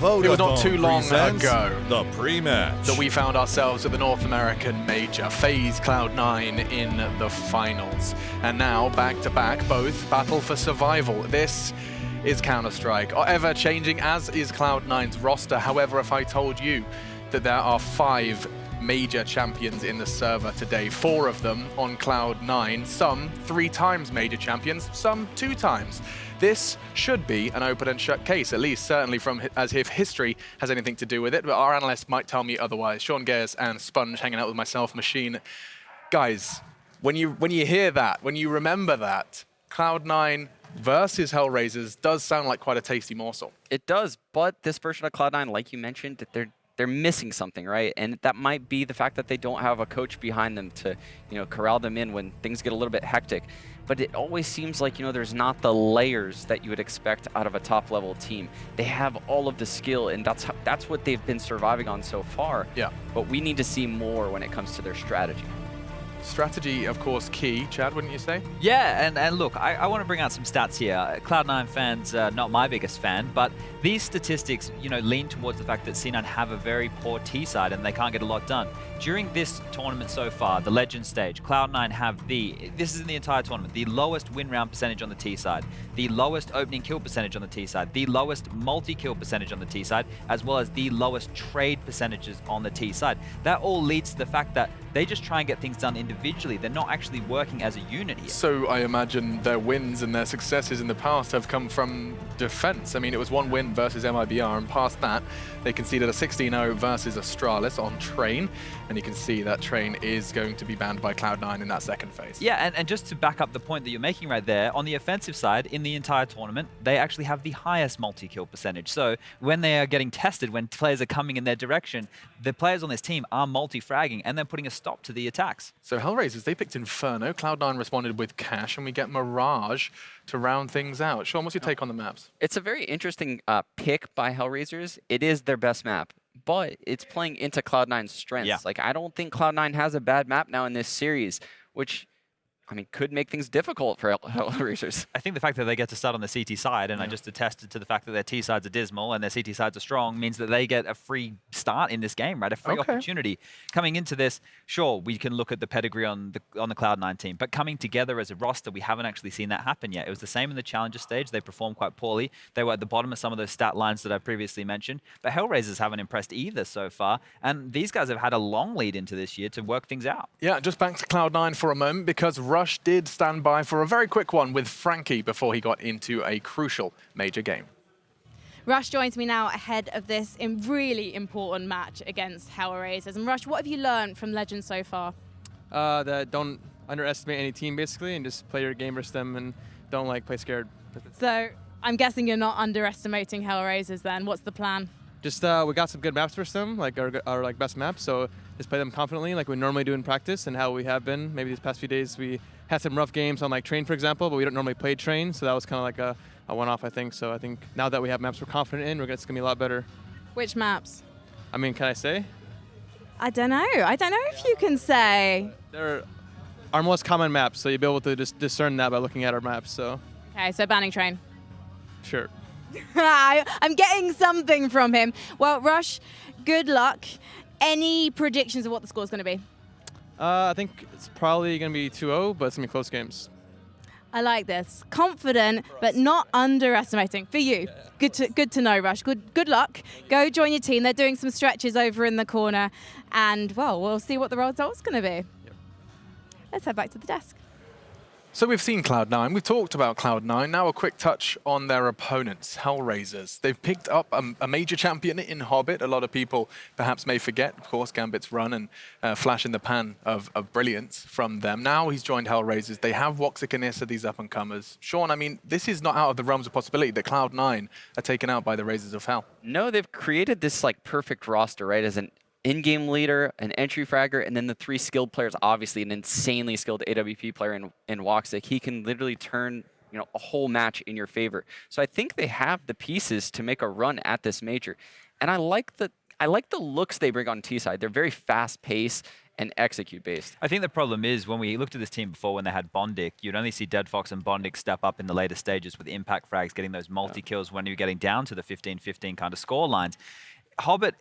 It was not too long presents ago the pre-match that we found ourselves at the North American Major, FaZe Cloud9 in the finals. And now, back-to-back, both battle for survival. This is Counter-Strike, ever-changing, as is Cloud9's roster. However, if I told you that there are 5 major champions in the server today, 4 of them on Cloud9, some 3 times major champions, some 2 times. This should be an open and shut case, at least certainly from as if history has anything to do with it, but our analysts might tell me otherwise. Sean Gayes and Sponge hanging out with myself, Machine. Guys, when you hear that, when you remember that, Cloud9 versus HellRaisers does sound like quite a tasty morsel. It does, but this version of Cloud9, like you mentioned, they're missing something, right? And that might be the fact that they don't have a coach behind them to, corral them in when things get a little bit hectic. But it always seems like, there's not the layers that you would expect out of a top-level team. They have all of the skill, and that's what they've been surviving on so far. Yeah. But we need to see more when it comes to their strategy. Strategy, of course, key. Chad, wouldn't you say? Yeah, and look, I want to bring out some stats here. Cloud9 fans, not my biggest fan, but these statistics, lean towards the fact that C9 have a very poor T side and they can't get a lot done. During this tournament so far, the Legend stage, Cloud9 have this is in the entire tournament, the lowest win round percentage on the T side, the lowest opening kill percentage on the T side, the lowest multi-kill percentage on the T side, as well as the lowest trade percentages on the T side. That all leads to the fact that they just try and get things done individually. They're not actually working as a unit here. So I imagine their wins and their successes in the past have come from defense. I mean, it was 1 win versus MIBR, and past that, they conceded a 16-0 versus Astralis on Train, and you can see that Train is going to be banned by Cloud9 in that second phase. Yeah, and just to back up the point that you're making right there, on the offensive side, in the entire tournament, they actually have the highest multi-kill percentage. So when they are getting tested, when players are coming in their direction, the players on this team are multi-fragging, and they're putting a stop to the attacks. So HellRaisers, they picked Inferno, Cloud9 responded with Cash, and we get Mirage to round things out. Sean, what's your take on the maps? It's a very interesting pick by HellRaisers. It is their best map, but it's playing into Cloud9's strengths. Yeah. Like, I don't think Cloud9 has a bad map now in this series, which, could make things difficult for HellRaisers. I think the fact that they get to start on the CT side, and I just attested to the fact that their T sides are dismal and their CT sides are strong, means that they get a free start in this game, right? A free opportunity. Coming into this, sure, we can look at the pedigree on the Cloud9 team, but coming together as a roster, we haven't actually seen that happen yet. It was the same in the Challenger stage. They performed quite poorly. They were at the bottom of some of those stat lines that I've previously mentioned, but HellRaisers haven't impressed either so far, and these guys have had a long lead into this year to work things out. Yeah, just back to Cloud9 for a moment, because Rush did stand by for a very quick one with Frankie before he got into a crucial major game. Rush joins me now ahead of this really important match against HellRaisers. And Rush, what have you learned from Legends so far? That don't underestimate any team, basically, and just play your game versus them, and don't play scared. So I'm guessing you're not underestimating HellRaisers then. What's the plan? Just we got some good maps versus them, our best maps, so just play them confidently like we normally do in practice and how we have been. Maybe these past few days we had some rough games on Train, for example, but we don't normally play Train, so that was kind of like a one-off, I think. So I think now that we have maps we're confident in, it's going to be a lot better. Which maps? I mean, can I say? I don't know. I don't know if you can say. They're our most common maps, so you'll be able to just discern that by looking at our maps. So. Okay, so banning Train. Sure. I'm getting something from him. Well, Rush, good luck. Any predictions of what the score's going to be? I think it's probably going to be 2-0, but it's going to be close games. I like this. Confident, but not underestimating. For you, good to know, Rush. Good luck. Go join your team. They're doing some stretches over in the corner. And, well, we'll see what the result's going to be. Yep. Let's head back to the desk. So we've seen Cloud9, we've talked about Cloud9, now a quick touch on their opponents, HellRaisers. They've picked up a major champion in Hobbit. A lot of people perhaps may forget, of course, Gambit's run and flash in the pan of brilliance from them. Now he's joined HellRaisers. They have Woxic and Issa, these up-and-comers. Sean, this is not out of the realms of possibility that Cloud9 are taken out by the Raisers of Hell. No, they've created this perfect roster, right, as an in-game leader, an entry fragger, and then the 3 skilled players, obviously an insanely skilled AWP player in Woxic. He can literally turn a whole match in your favor. So I think they have the pieces to make a run at this major. And I like the looks they bring on T side. They're very fast paced, and execute based. I think the problem is when we looked at this team before when they had Bondic, you'd only see Dead Fox and Bondic step up in the later stages with impact frags, getting those multi-kills when you're getting down to the 15-15 kind of score lines. Hobbit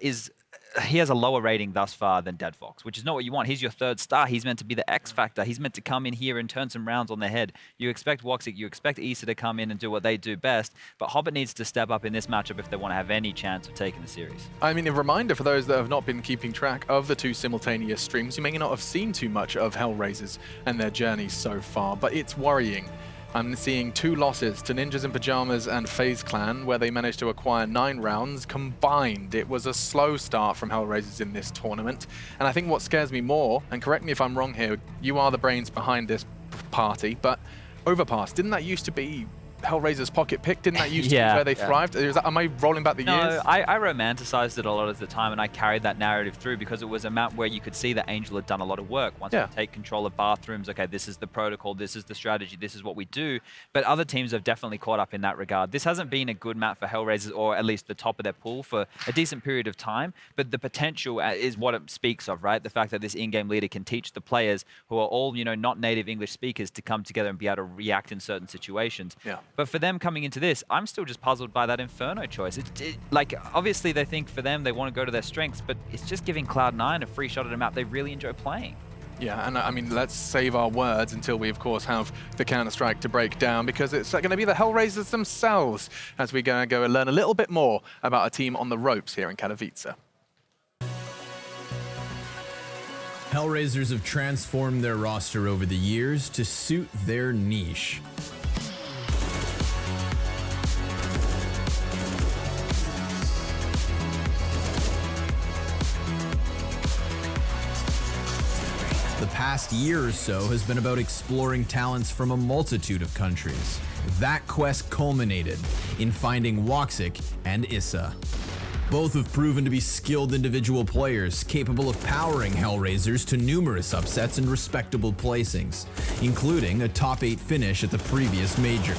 he has a lower rating thus far than Dead Fox, which is not what you want. He's your third star. He's meant to be the X factor. He's meant to come in here and turn some rounds on their head. You expect Woxic, you expect Issa to come in and do what they do best, but Hobbit needs to step up in this matchup if they want to have any chance of taking the series. I mean, a reminder for those that have not been keeping track of the 2 simultaneous streams, you may not have seen too much of HellRaisers and their journey so far, but it's worrying. I'm seeing 2 losses to Ninjas in Pajamas and FaZe Clan, where they managed to acquire 9 rounds combined. It was a slow start from HellRaisers in this tournament. And I think what scares me more, and correct me if I'm wrong here, you are the brains behind this party, but Overpass, didn't that used to be HellRaisers' pocket pick? Didn't that used to be where they thrived? Am I rolling back the years? No, I romanticized it a lot at the time, and I carried that narrative through because it was a map where you could see that Angel had done a lot of work. Once you take control of bathrooms, okay, this is the protocol, this is the strategy, this is what we do. But other teams have definitely caught up in that regard. This hasn't been a good map for HellRaisers, or at least the top of their pool, for a decent period of time. But the potential is what it speaks of, right? The fact that this in-game leader can teach the players who are all, not native English speakers to come together and be able to react in certain situations. Yeah. But for them coming into this, I'm still just puzzled by that Inferno choice. Like, obviously they think for them, they want to go to their strengths, but it's just giving Cloud9 a free shot at a map they really enjoy playing. Yeah, and I mean, let's save our words until we, of course, have the Counter-Strike to break down, because it's going to be the HellRaisers themselves as we go and learn a little bit more about a team on the ropes here in Katowice. HellRaisers have transformed their roster over the years to suit their niche. The past year or so has been about exploring talents from a multitude of countries. That quest culminated in finding Woxic and Issa. Both have proven to be skilled individual players, capable of powering HellRaisers to numerous upsets and respectable placings, including a top 8 finish at the previous major.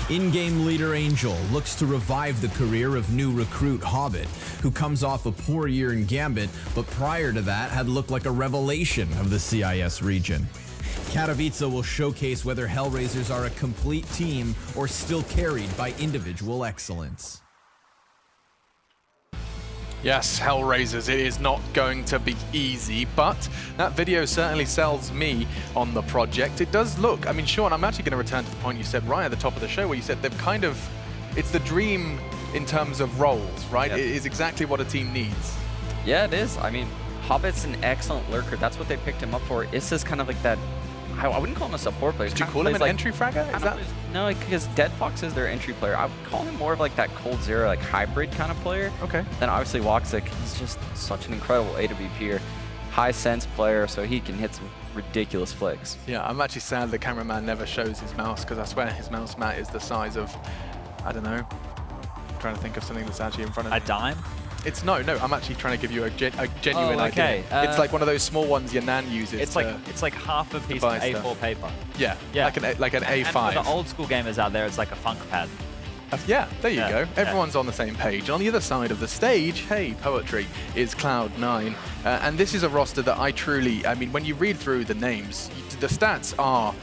In-game leader Angel looks to revive the career of new recruit Hobbit, who comes off a poor year in Gambit, but prior to that had looked like a revelation of the CIS region. Katowice will showcase whether HellRaisers are a complete team or still carried by individual excellence. Yes, HellRaisers, it is not going to be easy, but that video certainly sells me on the project. It does look, I mean, Sean, I'm actually going to return to the point you said right at the top of the show, where you said they've kind of, it's the dream in terms of roles, right? Yep. It is exactly what a team needs. Yeah, it is. I mean, Hobbit's an excellent lurker. That's what they picked him up for. Issa's kind of like that, I wouldn't call him a support player. Did you call him an entry fragger? Is that? No, because Dead Fox is their entry player. I would call him more of like that Cold Zero, like hybrid kind of player. Okay. Then obviously Woxic, he's just such an incredible AWPer, high sense player, so he can hit some ridiculous flicks. Yeah, I'm actually sad the cameraman never shows his mouse, because I swear his mouse mat is the size of, I don't know, I'm trying to think of something that's actually in front of me. A dime? It's no, I'm actually trying to give you a genuine okay. idea. It's like one of those small ones your nan uses. It's like half a piece of A4 paper. Yeah, Yeah. like an A5. And for the old school gamers out there, it's like a funk pad. Yeah, there you Yeah, go. yeah. Everyone's on the same page. On the other side of the stage, hey, poetry, is Cloud9. And this is a roster that I mean, when you read through the names, the stats are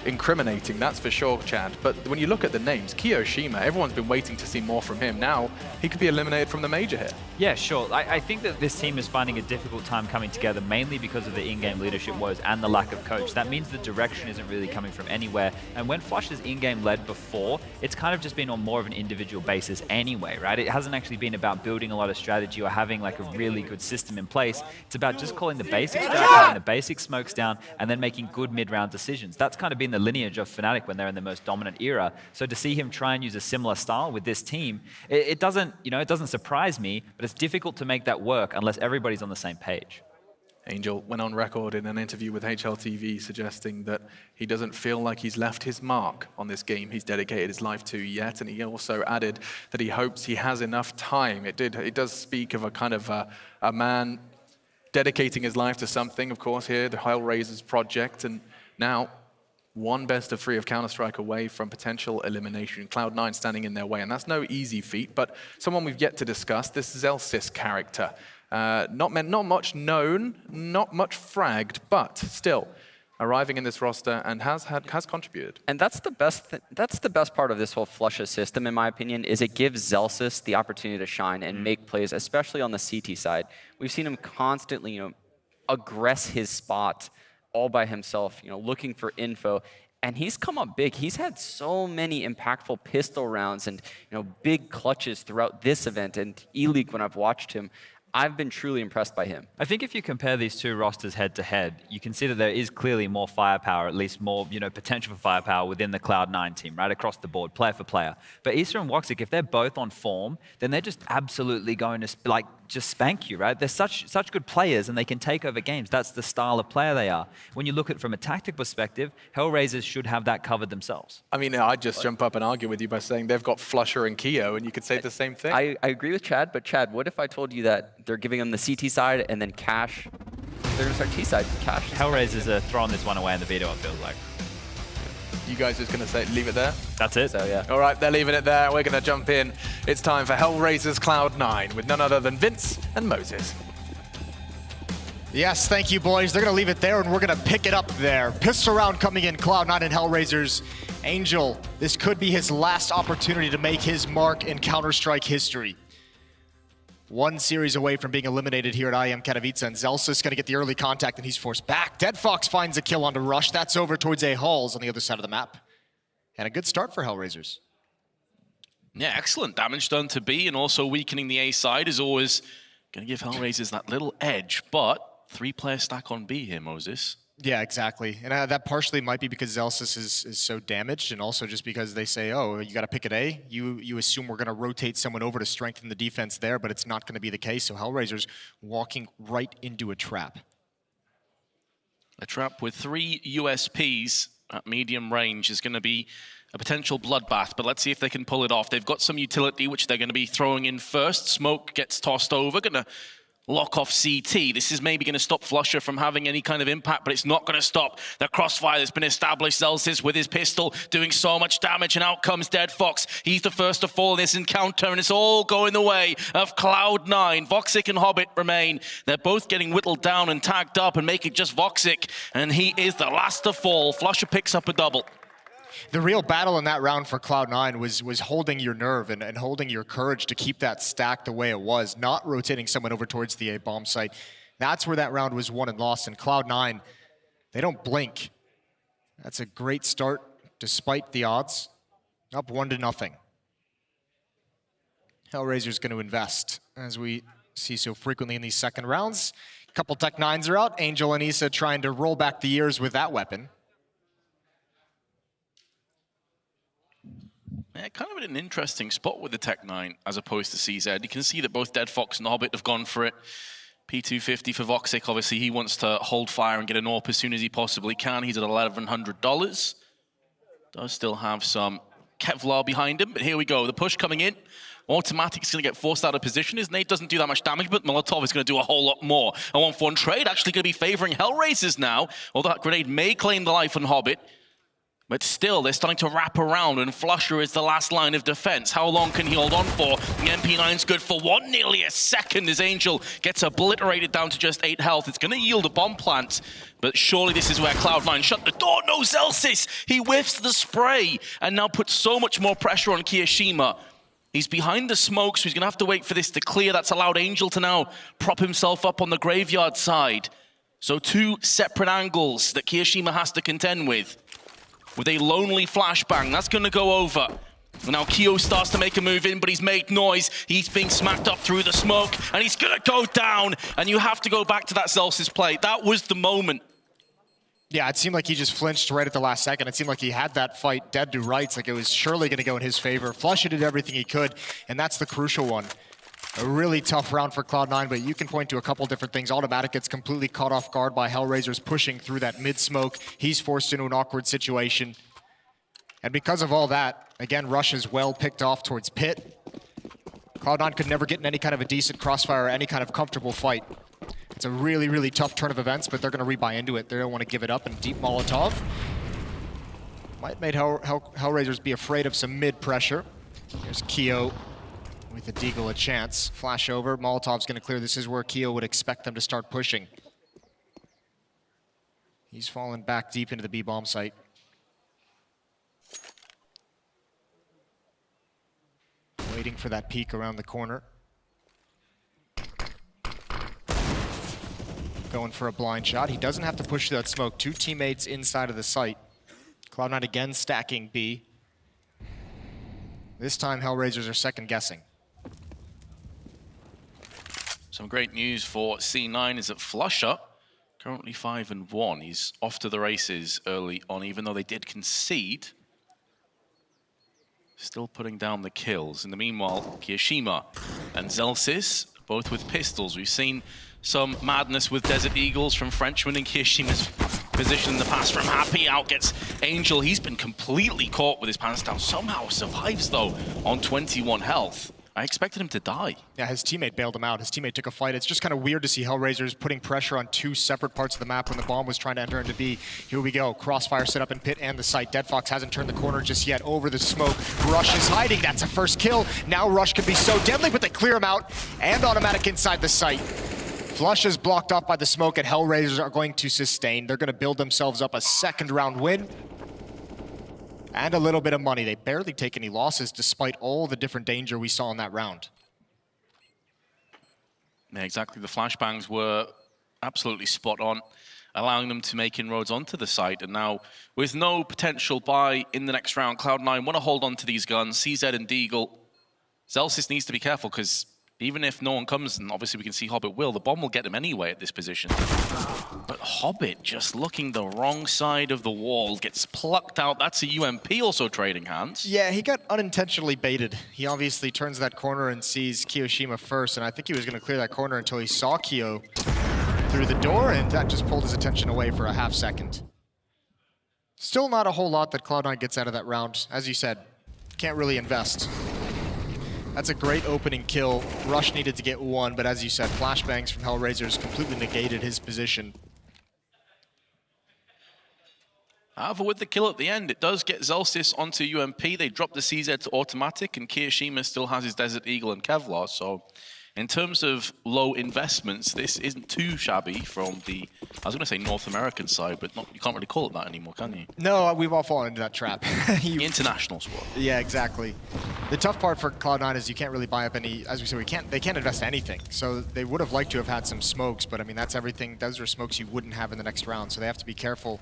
incriminating, that's for sure, Chad. But when you look at the names, Kiyoshima, everyone's been waiting to see more from him. Now, he could be eliminated from the major here. Yeah, sure. I think that this team is finding a difficult time coming together, mainly because of the in-game leadership woes and the lack of coach. That means the direction isn't really coming from anywhere. And when Flush has in-game led before, it's kind of just been on more of an individual basis anyway, right? It hasn't actually been about building a lot of strategy or having like a really good system in place. It's about just calling the basic strategy, getting the basic smokes down, and then making good mid-round decisions. That's kind of been the lineage of Fnatic when they're in the most dominant era. So to see him try and use a similar style with this team, it doesn't surprise me, but it's difficult to make that work unless everybody's on the same page. Angel went on record in an interview with HLTV suggesting that he doesn't feel like he's left his mark on this game he's dedicated his life to yet, and he also added that he hopes he has enough time. It does speak of a kind of a man dedicating his life to something, of course, here, the HellRaisers project, and now one best of 3 of Counter-Strike away from potential elimination. Cloud9 standing in their way, and that's no easy feat, but someone we've yet to discuss, this Zellsis character. Not much known, not much fragged, but still arriving in this roster and has contributed. And that's the best part of this whole Flusha system, in my opinion, is it gives Zelsis the opportunity to shine and make plays, especially on the CT side. We've seen him constantly, aggress his spot all by himself, looking for info. And he's come up big. He's had so many impactful pistol rounds and big clutches throughout this event. And E-League, when I've watched him, I've been truly impressed by him. I think if you compare these two rosters head to head, you can see that there is clearly more firepower, at least more potential for firepower within the Cloud9 team, right across the board, player for player. But Issa and Woxic, if they're both on form, then they're just absolutely going to just spank you, right? They're such good players and they can take over games. That's the style of player they are. When you look at it from a tactic perspective, HellRaisers should have that covered themselves. I mean, I'd just jump up and argue with you by saying they've got Flusha and Keo, and you could say the same thing. I agree with Chad, but Chad, what if I told you that they're giving them the CT side and then Cash, they're going to start T side, Cash? HellRaisers are throwing this one away in the veto, it feels like. You guys just going to say, leave it there? That's it. So, yeah. All right, they're leaving it there. We're going to jump in. It's time for HellRaisers Cloud9 with none other than Vince and Moses. Yes, thank you, boys. They're going to leave it there, and we're going to pick it up there. Pistol round coming in, Cloud9 and HellRaisers. Angel, this could be his last opportunity to make his mark in Counter-Strike history. One series away from being eliminated here at IEM Katowice, and Zelsis going to get the early contact, and he's forced back. Dead Fox finds a kill onto Rush. That's over towards A Halls on the other side of the map. And a good start for HellRaisers. Yeah, excellent damage done to B, and also weakening the A side is always going to give HellRaisers that little edge, but 3-player stack on B here, Moses. Yeah, exactly. And that partially might be because Zelsis is so damaged, and also just because they say, oh, you got to pick at A. You assume we're going to rotate someone over to strengthen the defense there, but it's not going to be the case. So HellRaisers walking right into a trap. A trap with 3 USPs at medium range is going to be a potential bloodbath, but let's see if they can pull it off. They've got some utility, which they're going to be throwing in first. Smoke gets tossed over, going to lock off CT. This is maybe going to stop Flusha from having any kind of impact, but it's not going to stop the crossfire that's been established. Zelsis with his pistol doing so much damage, and out comes Dead Fox. He's the first to fall in this encounter, and it's all going the way of Cloud9. Voxic and Hobbit remain. They're both getting whittled down and tagged up and making just Voxic, and he is the last to fall. Flusha picks up a double. The real battle in that round for Cloud9 was holding your nerve and holding your courage to keep that stack the way it was, not rotating someone over towards the A bomb site. That's where that round was won and lost. And Cloud9, they don't blink. That's a great start despite the odds. Up 1-0. HellRaisers going to invest, as we see so frequently in these second rounds. A couple Tech 9s are out. Angel and Issa trying to roll back the years with that weapon. Yeah, kind of in an interesting spot with the Tech 9 as opposed to CZ. You can see that both Dead Fox and Hobbit have gone for it. P250 for Voxic, obviously he wants to hold fire and get an AWP as soon as he possibly can. He's at $1,100. Does still have some Kevlar behind him, but here we go. The push coming in. Automatic's going to get forced out of position. His nade doesn't do that much damage, but Molotov is going to do a whole lot more. A 1-for-1 trade actually going to be favoring HellRaisers now, although that grenade may claim the life on Hobbit. But still, they're starting to wrap around, and Flusha is the last line of defense. How long can he hold on for? The MP9's good for nearly a second as Angel gets obliterated down to just 8 health. It's going to yield a bomb plant, but surely this is where Cloud9 shut the door. No, Zelsis! He whiffs the spray, and now puts so much more pressure on Kiyoshima. He's behind the smoke, so he's going to have to wait for this to clear. That's allowed Angel to now prop himself up on the graveyard side. So 2 separate angles that Kiyoshima has to contend with a lonely flashbang. That's going to go over. Now Kyo starts to make a move in, but he's made noise. He's being smacked up through the smoke, and he's going to go down. And you have to go back to that Zelsis play. That was the moment. Yeah, it seemed like he just flinched right at the last second. It seemed like he had that fight dead to rights, like it was surely going to go in his favor. Flusha did everything he could, and that's the crucial one. A really tough round for Cloud9, but you can point to a couple different things. Automatic gets completely caught off guard by HellRaisers pushing through that mid-smoke. He's forced into an awkward situation. And because of all that, again, Rush is well picked off towards Pit. Cloud9 could never get in any kind of a decent crossfire or any kind of comfortable fight. It's a really, really tough turn of events, but they're going to rebuy into it. They don't want to give it up, and deep Molotov might make HellRaisers be afraid of some mid-pressure. There's Kyo with the Deagle a chance. Flash over, Molotov's gonna clear. This is where Keo would expect them to start pushing. He's fallen back deep into the B-bomb site. Waiting for that peek around the corner. Going for a blind shot. He doesn't have to push that smoke. 2 teammates inside of the site. Cloud9 again stacking B. This time HellRaisers are second guessing. Some great news for C9 is that Flusher, currently 5-1. He's off to the races early on, even though they did concede. Still putting down the kills. In the meanwhile, Kiyoshima and Zelsis, both with pistols. We've seen some madness with Desert Eagles from Frenchman in Kiyoshima's position in the past. From Happy out gets Angel. He's been completely caught with his pants down. Somehow survives, though, on 21 health. I expected him to die. Yeah, his teammate bailed him out. His teammate took a fight. It's just kind of weird to see HellRaisers putting pressure on 2 separate parts of the map when the bomb was trying to enter into B. Here we go. Crossfire set up in pit and the site. Deadfox hasn't turned the corner just yet. Over the smoke. Rush is hiding. That's a first kill. Now Rush can be so deadly, but they clear him out. And automatic inside the site. Flush is blocked off by the smoke, and HellRaisers are going to sustain. They're going to build themselves up a second round win. And a little bit of money. They barely take any losses despite all the different danger we saw in that round. Yeah, exactly. The flashbangs were absolutely spot on, allowing them to make inroads onto the site. And now, with no potential buy in the next round, Cloud9 want to hold on to these guns. CZ and Deagle. Zelsis needs to be careful, because even if no one comes, and obviously we can see Hobbit will, the bomb will get him anyway at this position. But Hobbit just looking the wrong side of the wall, gets plucked out. That's a UMP also trading hands. Yeah, he got unintentionally baited. He obviously turns that corner and sees Kiyoshima first, and I think he was going to clear that corner until he saw Kyo through the door, and that just pulled his attention away for a half second. Still not a whole lot that Cloud9 gets out of that round. As you said, can't really invest. That's a great opening kill. Rush needed to get 1, but as you said, flashbangs from HellRaisers completely negated his position. However, with the kill at the end, it does get Zelsis onto UMP. They drop the CZ to automatic, and Kiyoshima still has his Desert Eagle and Kevlar. So, in terms of low investments, this isn't too shabby from the, I was going to say North American side, but you can't really call it that anymore, can you? No, we've all fallen into that trap. The international squad. Yeah, exactly. The tough part for Cloud9 is you can't really buy up any, as we said, they can't invest anything. So they would have liked to have had some smokes, but I mean, that's everything. Those are smokes you wouldn't have in the next round, so they have to be careful.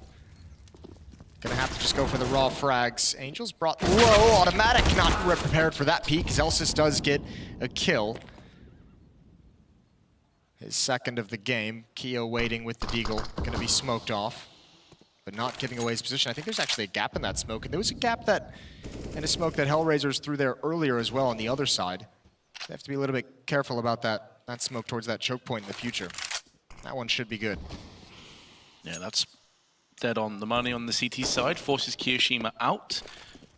Gonna have to just go for the raw frags. Angels brought low, automatic, not prepared for that peek. Zelsis does get a kill. His second of the game. Keo waiting with the Deagle, gonna be smoked off, but not giving away his position. I think there's actually a gap in that smoke, and there was a gap in a smoke that HellRaisers threw there earlier as well on the other side. They have to be a little bit careful about that smoke towards that choke point in the future. That one should be good. Yeah, that's dead on the money on the CT side. Forces Kiyoshima out.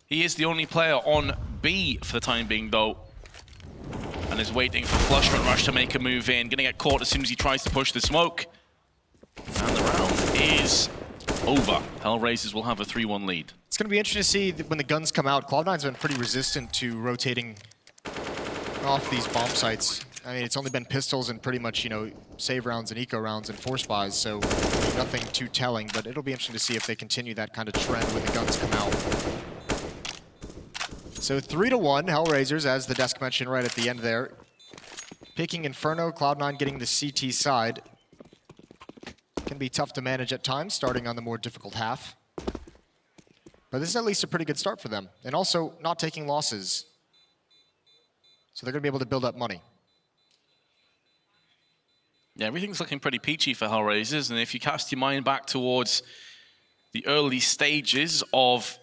He is the only player on B for the time being, though, and is waiting for Flusher and Rush to make a move in. Gonna get caught as soon as he tries to push the smoke. And the round is over. HellRaisers will have a 3-1 lead. It's going to be interesting to see when the guns come out. Cloud9's been pretty resistant to rotating off these bomb sites. I mean, it's only been pistols and pretty much, you know, save rounds and eco rounds and force buys, so nothing too telling, but it'll be interesting to see if they continue that kind of trend when the guns come out. So 3-1, HellRaisers, as the desk mentioned right at the end there. Picking Inferno, Cloud9 getting the CT side. Can be tough to manage at times, starting on the more difficult half. But this is at least a pretty good start for them. And also, not taking losses. So they're going to be able to build up money. Yeah, everything's looking pretty peachy for HellRaisers, and if you cast your mind back towards the early stages of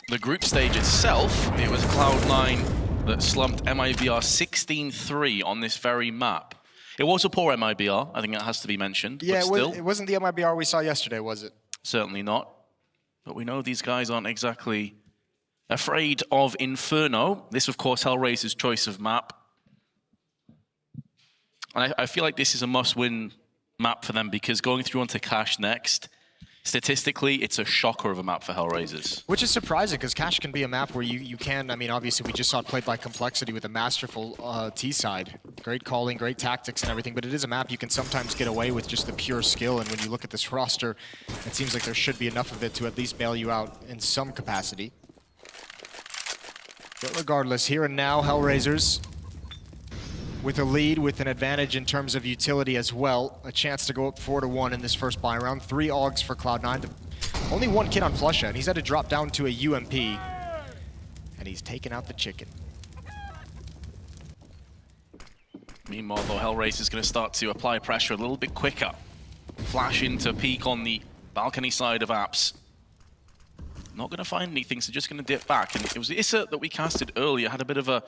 the group stage itself, it was Cloud9 that slumped MIBR 16-3 on this very map. It was a poor MIBR, I think that has to be mentioned. Yeah, but it wasn't the MIBR we saw yesterday, was it? Certainly not. But we know these guys aren't exactly afraid of Inferno. This, of course, HellRaisers' choice of map. And I feel like this is a must-win map for them, because going through onto Cash next statistically, it's a shocker of a map for HellRaisers. Which is surprising, because Cash can be a map where you can, I mean, obviously we just saw it played by Complexity with a masterful T-side. Great calling, great tactics and everything, but it is a map you can sometimes get away with just the pure skill, and when you look at this roster, it seems like there should be enough of it to at least bail you out in some capacity. But regardless, here and now, HellRaisers with a lead, with an advantage in terms of utility as well. A chance to go up 4-1 in this first buy round. 3 AUGs for Cloud9. Only 1 kid on Flusha, and he's had to drop down to a UMP. And he's taken out the chicken. Meanwhile, though, HellRaisers is going to start to apply pressure a little bit quicker. Flash into peek on the balcony side of Apps. Not going to find anything, so just going to dip back. And it was Issa that we casted earlier, had a bit of a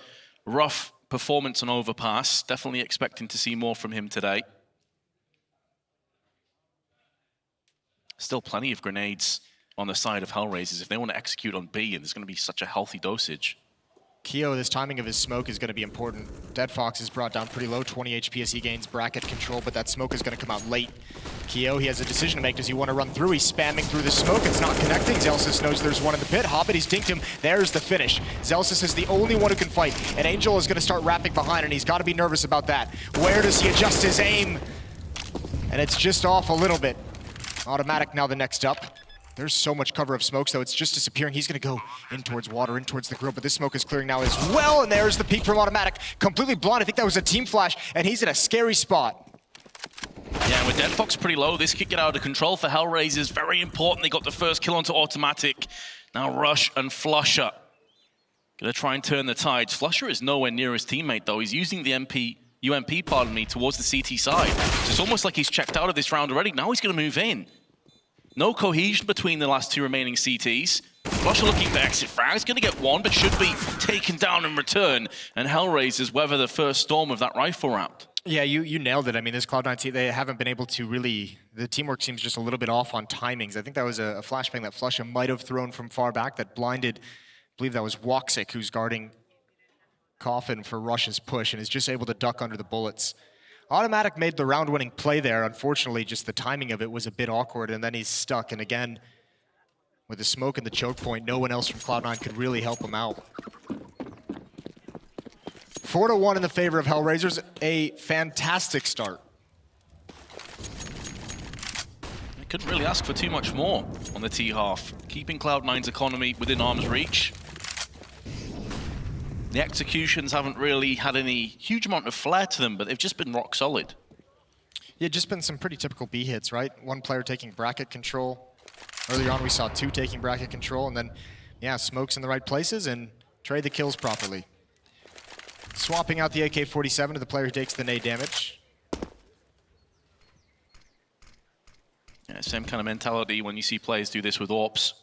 rough performance on Overpass. Definitely expecting to see more from him today. Still plenty of grenades on the side of HellRaisers if they want to execute on B, and there's going to be such a healthy dosage. Keo, this timing of his smoke is going to be important. Dead Fox is brought down pretty low, 20 HP as he gains bracket control, but that smoke is going to come out late. Keo, he has a decision to make. Does he want to run through? He's spamming through the smoke. It's not connecting. Zelsis knows there's one in the pit. Hobbit, he's dinked him. There's the finish. Zelsis is the only one who can fight, and Angel is going to start wrapping behind, and he's got to be nervous about that. Where does he adjust his aim? And it's just off a little bit. Automatic now the next up. There's so much cover of smokes, though. It's just disappearing. He's going to go in towards water, in towards the grill, but this smoke is clearing now as well, and there's the peek from Automatic. Completely blind. I think that was a team flash, and he's in a scary spot. Yeah, and with Dead Fox pretty low, this could get out of control for HellRaisers. Very important. They got the first kill onto Automatic. Now Rush and Flusher gonna try and turn the tides. Flusher is nowhere near his teammate, though. He's using the UMP, pardon me, towards the CT side. So it's almost like he's checked out of this round already. Now he's gonna move in. No cohesion between the last 2 remaining CTs. Flusher looking for exit frags, gonna get 1, but should be taken down in return. And HellRaisers weather the first storm of that rifle round. Yeah, you nailed it. I mean, this Cloud9 team, they haven't been able to really, the teamwork seems just a little bit off on timings. I think that was a flashbang that Flusha might have thrown from far back that blinded, I believe that was Woxic, who's guarding Coffin for Rush's push and is just able to duck under the bullets. Automatic made the round-winning play there. Unfortunately, just the timing of it was a bit awkward, and then he's stuck. And again, with the smoke and the choke point, no one else from Cloud9 could really help him out. 4-1 in the favor of HellRaisers. A fantastic start. They couldn't really ask for too much more on the T-half. Keeping Cloud9's economy within arm's reach. The executions haven't really had any huge amount of flair to them, but they've just been rock solid. Yeah, just been some pretty typical B hits, right? One player taking bracket control. Earlier on, we saw 2 taking bracket control, and then, yeah, smokes in the right places and trade the kills properly. Swapping out the AK-47 to the player who takes the nade damage. Yeah, same kind of mentality when you see players do this with AWPs.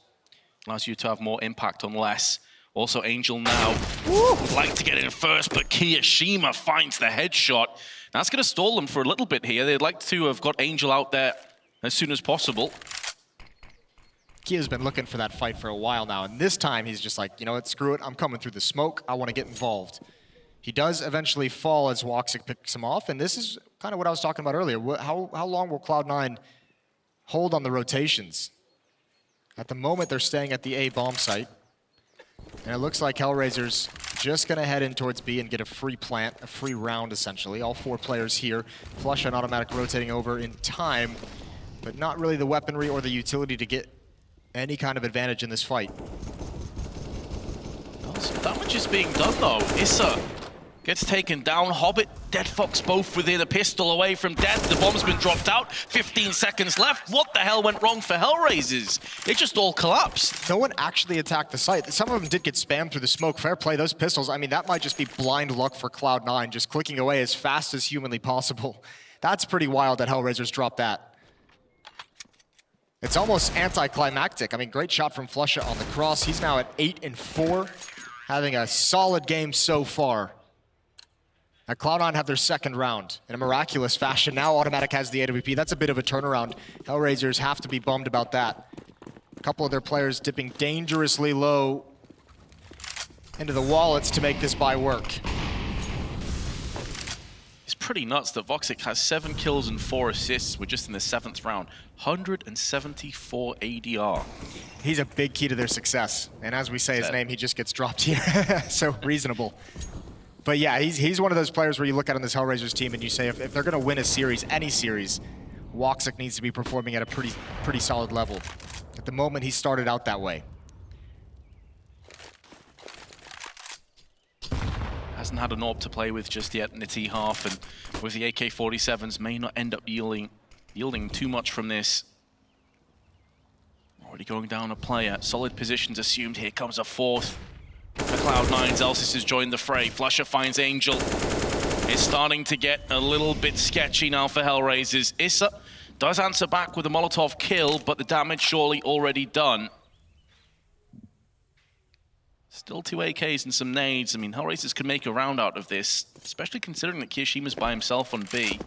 Allows you to have more impact on less. Also, Angel now would like to get in first, but Kiyashima finds the headshot. That's going to stall them for a little bit here. They'd like to have got Angel out there as soon as possible. Kia's been looking for that fight for a while now, and this time he's just like, you know what, screw it, I'm coming through the smoke, I want to get involved. He does eventually fall as Woxic picks him off, and this is kind of what I was talking about earlier. How long will Cloud9 hold on the rotations? At the moment, they're staying at the A bomb site. And it looks like HellRaisers just going to head in towards B and get a free plant, a free round, essentially. All 4 players here. Flush and Automatic rotating over in time, but not really the weaponry or the utility to get any kind of advantage in this fight. Some damage is being done, though. Issa gets taken down. Hobbit, Dead Fox both within a pistol away from death. The bomb's been dropped out. 15 seconds left. What the hell went wrong for HellRaisers? It just all collapsed. No one actually attacked the site. Some of them did get spammed through the smoke. Fair play, those pistols, I mean, that might just be blind luck for Cloud9, just clicking away as fast as humanly possible. That's pretty wild that HellRaisers dropped that. It's almost anticlimactic. I mean, great shot from Flusha on the cross. He's now at 8-4, having a solid game so far. Now, Cloud9 have their second round in a miraculous fashion. Now Automatic has the AWP. That's a bit of a turnaround. HellRaisers have to be bummed about that. A couple of their players dipping dangerously low into the wallets to make this buy work. It's pretty nuts that Voxic has 7 kills and 4 assists. We're just in the 7th round. 174 ADR. He's a big key to their success. And as we say his name, he just gets dropped here. So reasonable. But yeah, he's one of those players where you look at on this HellRaisers team and you say if they're going to win a series, any series, Voxic needs to be performing at a pretty solid level. At the moment, he started out that way. Hasn't had an AWP to play with just yet in the T-half, and with the AK-47s may not end up yielding too much from this. Already going down a player. Solid positions assumed. Here comes a 4th. For Cloud9, Zelsis has joined the fray. Flusher finds Angel. It's starting to get a little bit sketchy now for HellRaisers. Issa does answer back with a Molotov kill, but the damage surely already done. Still 2 AKs and some nades. I mean, HellRaisers could make a round out of this, especially considering that Kiyoshima by himself on B.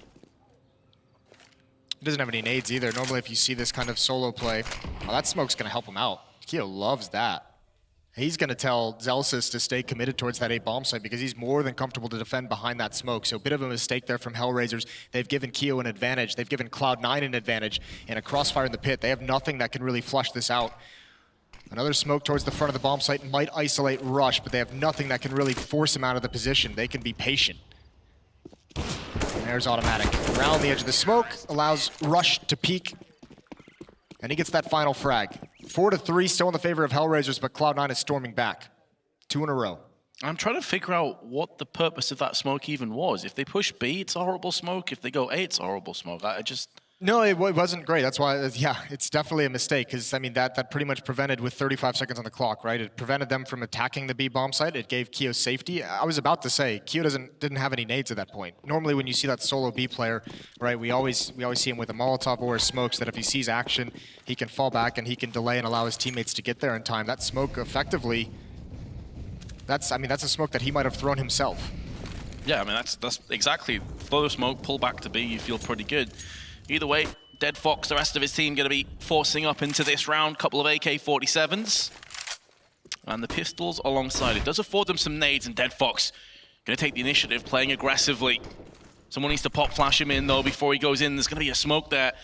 He doesn't have any nades either. Normally, if you see this kind of solo play, well, that smoke's going to help him out. Kyo loves that. He's going to tell Zelsis to stay committed towards that A bomb site because he's more than comfortable to defend behind that smoke. So a bit of a mistake there from HellRaisers. They've given Kyo an advantage. They've given Cloud9 an advantage. And a crossfire in the pit. They have nothing that can really flush this out. Another smoke towards the front of the bomb site might isolate Rush, but they have nothing that can really force him out of the position. They can be patient. And there's automatic. Around the edge of the smoke, allows Rush to peek. And he gets that final frag. 4-3, still in the favor of HellRaisers, but Cloud9 is storming back. 2 in a row. I'm trying to figure out what the purpose of that smoke even was. If they push B, it's a horrible smoke. If they go A, it's a horrible smoke. No, it wasn't great. That's why, yeah, it's definitely a mistake because, I mean, that pretty much prevented with 35 seconds on the clock, right? It prevented them from attacking the B bomb site. It gave Kyo safety. I was about to say, Kyo didn't have any nades at that point. Normally when you see that solo B player, right, we always see him with a Molotov or a smoke so that if he sees action, he can fall back and he can delay and allow his teammates to get there in time. That smoke effectively, that's a smoke that he might have thrown himself. Yeah, I mean, that's exactly, throw the smoke, pull back to B, you feel pretty good. Either way, Dead Fox, the rest of his team, going to be forcing up into this round. Couple of AK-47s. And the pistols alongside it. Does afford them some nades, and Dead Fox going to take the initiative, playing aggressively. Someone needs to pop flash him in, though, before he goes in. There's going to be a smoke there.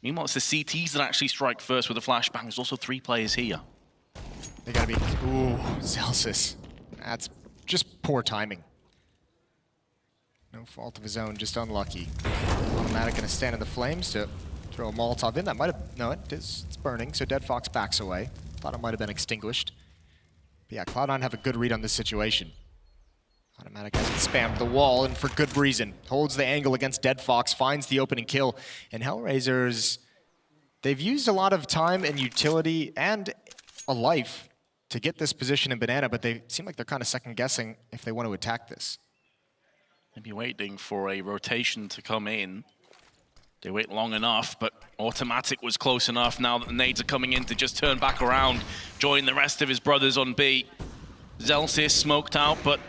Meanwhile, it's the CTs that actually strike first with the flashbang. There's also 3 players here. They got to be... Ooh, Zelsis. That's just poor timing. No fault of his own, just unlucky. Automatic gonna stand in the flames to throw a Molotov in. That might have, no, it's burning, so Dead Fox backs away. Thought it might have been extinguished. But yeah, Cloud9 have a good read on this situation. Automatic hasn't spammed the wall, and for good reason. Holds the angle against Dead Fox, finds the opening kill. And HellRaisers, they've used a lot of time and utility and a life to get this position in Banana, but they seem like they're kind of second guessing if they want to attack this. Maybe waiting for a rotation to come in. They wait long enough, but Automatic was close enough now that the nades are coming in to just turn back around, join the rest of his brothers on B. Zelsis smoked out, but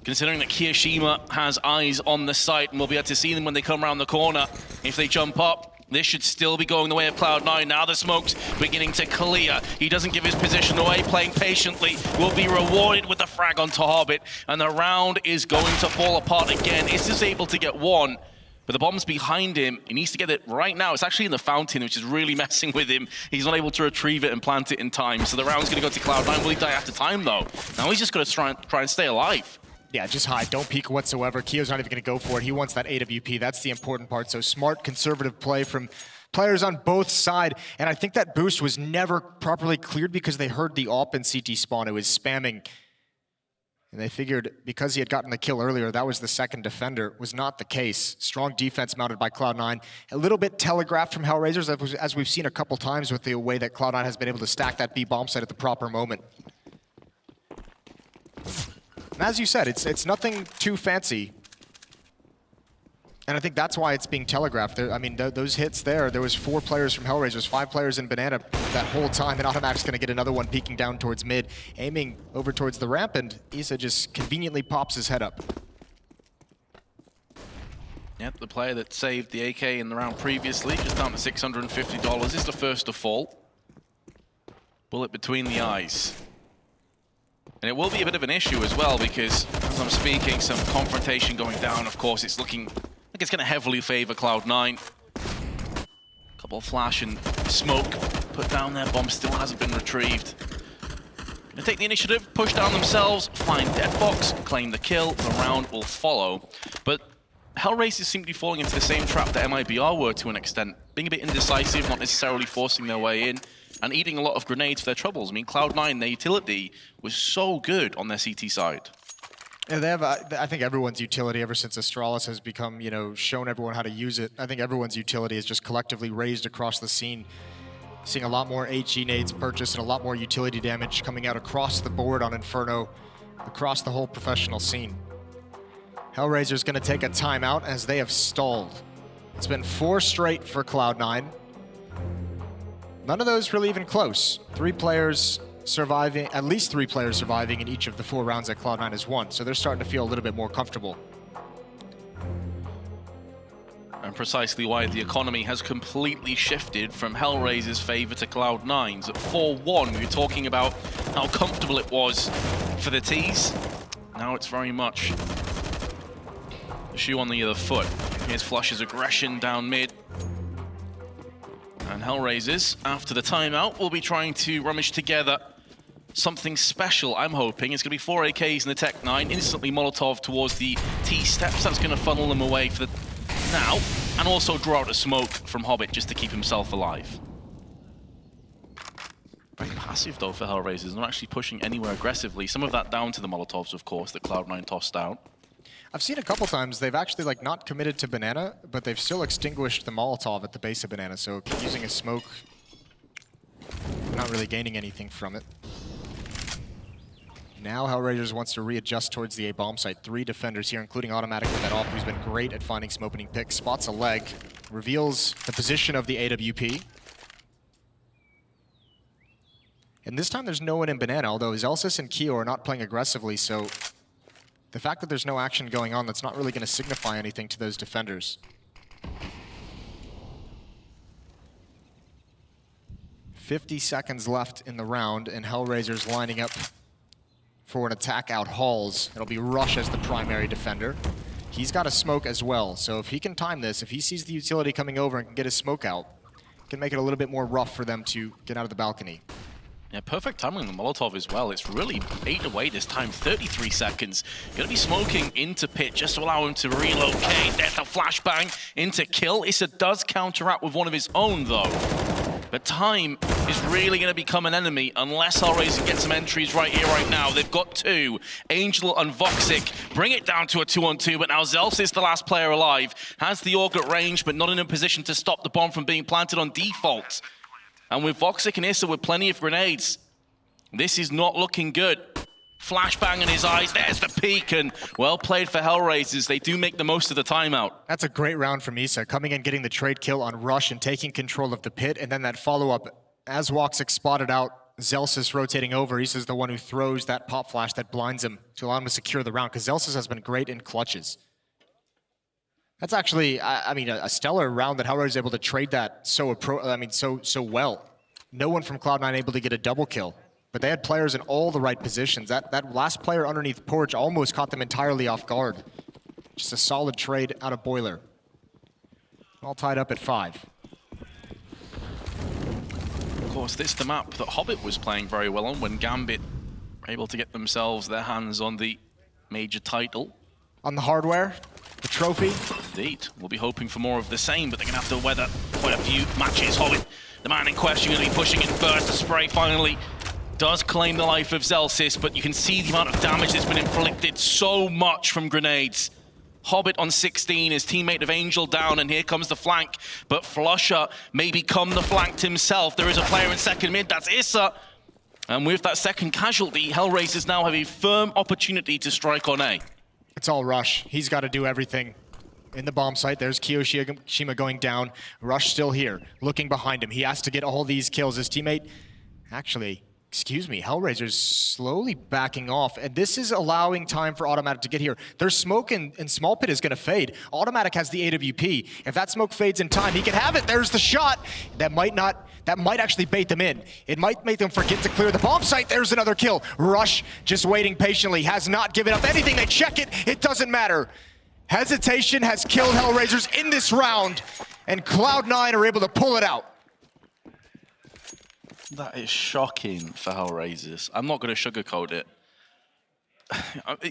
considering that Kiyoshima has eyes on the site and we'll be able to see them when they come around the corner, if they jump up, this should still be going the way of Cloud9. Now the smoke's beginning to clear. He doesn't give his position away, playing patiently. Will be rewarded with the frag onto Hobbit. And the round is going to fall apart again. Issa's able to get one, but the bomb's behind him. He needs to get it right now. It's actually in the fountain, which is really messing with him. He's not able to retrieve it and plant it in time. So the round's going to go to Cloud9. Will he die after time, though? Now he's just going to try and stay alive. Yeah, just hide. Don't peek whatsoever. Kyo's not even going to go for it. He wants that AWP. That's the important part. So smart, conservative play from players on both sides. And I think that boost was never properly cleared because they heard the AWP and CT spawn. It was spamming. And they figured because he had gotten the kill earlier, that was the second defender. Was not the case. Strong defense mounted by Cloud9. A little bit telegraphed from HellRaisers, as we've seen a couple times with the way that Cloud9 has been able to stack that B bomb site at the proper moment. And as you said, it's nothing too fancy. And I think that's why it's being telegraphed. I mean, those hits there was 4 players from HellRaisers, 5 players in Banana that whole time, and Automatic's going to get another one peeking down towards mid, aiming over towards the ramp, and Issa just conveniently pops his head up. Yep, the player that saved the AK in the round previously, just down to $650, is the first to fall. Bullet between the eyes. And it will be a bit of an issue as well, because as I'm speaking, some confrontation going down. Of course, it's looking like it's going to heavily favor Cloud9. Couple of flash and smoke put down there. Bomb still hasn't been retrieved. Gonna take the initiative, push down themselves, find Deadfox, claim the kill. The round will follow. But HellRaisers seem to be falling into the same trap that MIBR were to an extent. Being a bit indecisive, not necessarily forcing their way in, and eating a lot of grenades for their troubles. I mean, Cloud9, their utility was so good on their CT side. Yeah, they have, I think everyone's utility ever since Astralis has become, you know, shown everyone how to use it. I think everyone's utility is just collectively raised across the scene. Seeing a lot more HE nades purchased and a lot more utility damage coming out across the board on Inferno, across the whole professional scene. HellRaisers going to take a timeout as they have stalled. It's been 4 straight for Cloud9. None of those really even close. 3 players surviving, at least 3 players surviving in each of the 4 rounds that Cloud9 has won, so they're starting to feel a little bit more comfortable. And precisely why the economy has completely shifted from HellRaisers' favor to Cloud9's. At 4-1, we were talking about how comfortable it was for the T's. Now it's very much the shoe on the other foot. Here's Flush's aggression down mid. And HellRaisers, after the timeout, will be trying to rummage together something special, I'm hoping. It's going to be 4 AKs in the Tech-9, instantly Molotov towards the T-steps. That's going to funnel them away for the now, and also draw out a smoke from Hobbit just to keep himself alive. Very passive, though, for HellRaisers. Not actually pushing anywhere aggressively. Some of that down to the Molotovs, of course, that Cloud9 tossed out. I've seen a couple times they've actually like not committed to Banana, but they've still extinguished the Molotov at the base of Banana, so using a smoke, not really gaining anything from it. Now HellRaisers wants to readjust towards the A-bomb site. 3 defenders here, including Automatic with that off, who's been great at finding some opening picks. Spots a leg, reveals the position of the AWP. And this time there's no one in Banana, although Zelsis and Keo are not playing aggressively, so the fact that there's no action going on, that's not really going to signify anything to those defenders. 50 seconds left in the round, and HellRaisers lining up for an attack out halls. It'll be Rush as the primary defender. He's got a smoke as well, so if he can time this, if he sees the utility coming over and can get his smoke out, it can make it a little bit more rough for them to get out of the balcony. Yeah, perfect timing on the Molotov as well. It's really ate away this time, 33 seconds. Gonna be smoking into pit just to allow him to relocate. There's a flashbang into kill. Issa does counteract with one of his own though. But time is really gonna become an enemy unless HellRaisers get some entries right here, right now. They've got 2, Angel and Voxic. Bring it down to a 2-on-2, but now Zels is the last player alive. Has the AUG at range, but not in a position to stop the bomb from being planted on default. And with Voxic and Issa with plenty of grenades, this is not looking good. Flashbang in his eyes, there's the peak, and well played for HellRaisers. They do make the most of the timeout. That's a great round from Issa, coming in, getting the trade kill on Rush and taking control of the pit, and then that follow-up, as Voxic spotted out, Zelsis rotating over. Issa's the one who throws that pop flash that blinds him to allow him to secure the round, because Zelsis has been great in clutches. That's actually, I mean, a stellar round that HellRaisers is able to trade that so well. No one from Cloud9 able to get a double kill, but they had players in all the right positions. That last player underneath Porch almost caught them entirely off guard. Just a solid trade out of Boiler. All tied up at 5. Of course, this is the map that Hobbit was playing very well on when Gambit were able to get themselves their hands on the major title. On the hardware, the trophy. Indeed. We'll be hoping for more of the same, but they're going to have to weather quite a few matches. Hobbit, the man in question, going to be pushing in first. The spray finally does claim the life of Zelsis, but you can see the amount of damage that's been inflicted. So much from grenades. Hobbit on 16, his teammate of Angel down, and here comes the flank. But Flusher may become the flanked himself. There is a player in second mid, that's Issa. And with that second casualty, HellRaisers now have a firm opportunity to strike on A. It's all Rush. He's got to do everything. In the bomb site, there's Kiyoshima going down. Rush still here, looking behind him. He has to get all these kills. His teammate actually HellRaisers slowly backing off, and this is allowing time for Automatic to get here. Their smoke and Small Pit is going to fade. Automatic has the AWP. If that smoke fades in time, he can have it. There's the shot. That might actually bait them in. It might make them forget to clear the bomb site. There's another kill. Rush just waiting patiently, has not given up anything. They check it. It doesn't matter. Hesitation has killed HellRaisers in this round, and Cloud9 are able to pull it out. That is shocking for HellRaisers. I'm not going to sugarcoat it.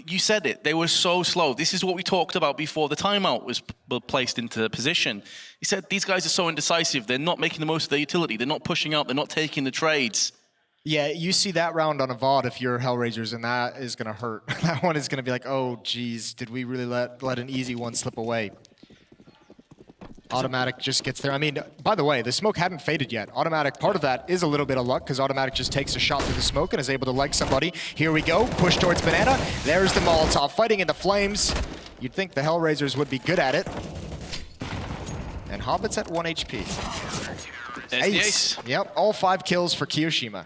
You said it. They were so slow. This is what we talked about before the timeout was placed into position. He said these guys are so indecisive. They're not making the most of their utility. They're not pushing out. They're not taking the trades. Yeah, you see that round on a VOD if you're HellRaisers, and that is going to hurt. That one is going to be like, oh, geez, did we really let an easy one slip away? Automatic just gets there. I mean, by the way, the smoke hadn't faded yet. Automatic, part of that is a little bit of luck because Automatic just takes a shot through the smoke and is able to leg somebody. Here we go, push towards Banana. There's the Molotov fighting in the flames. You'd think the HellRaisers would be good at it. And Hobbit's at 1 HP. Ace. Yep, all 5 kills for Kiyoshima.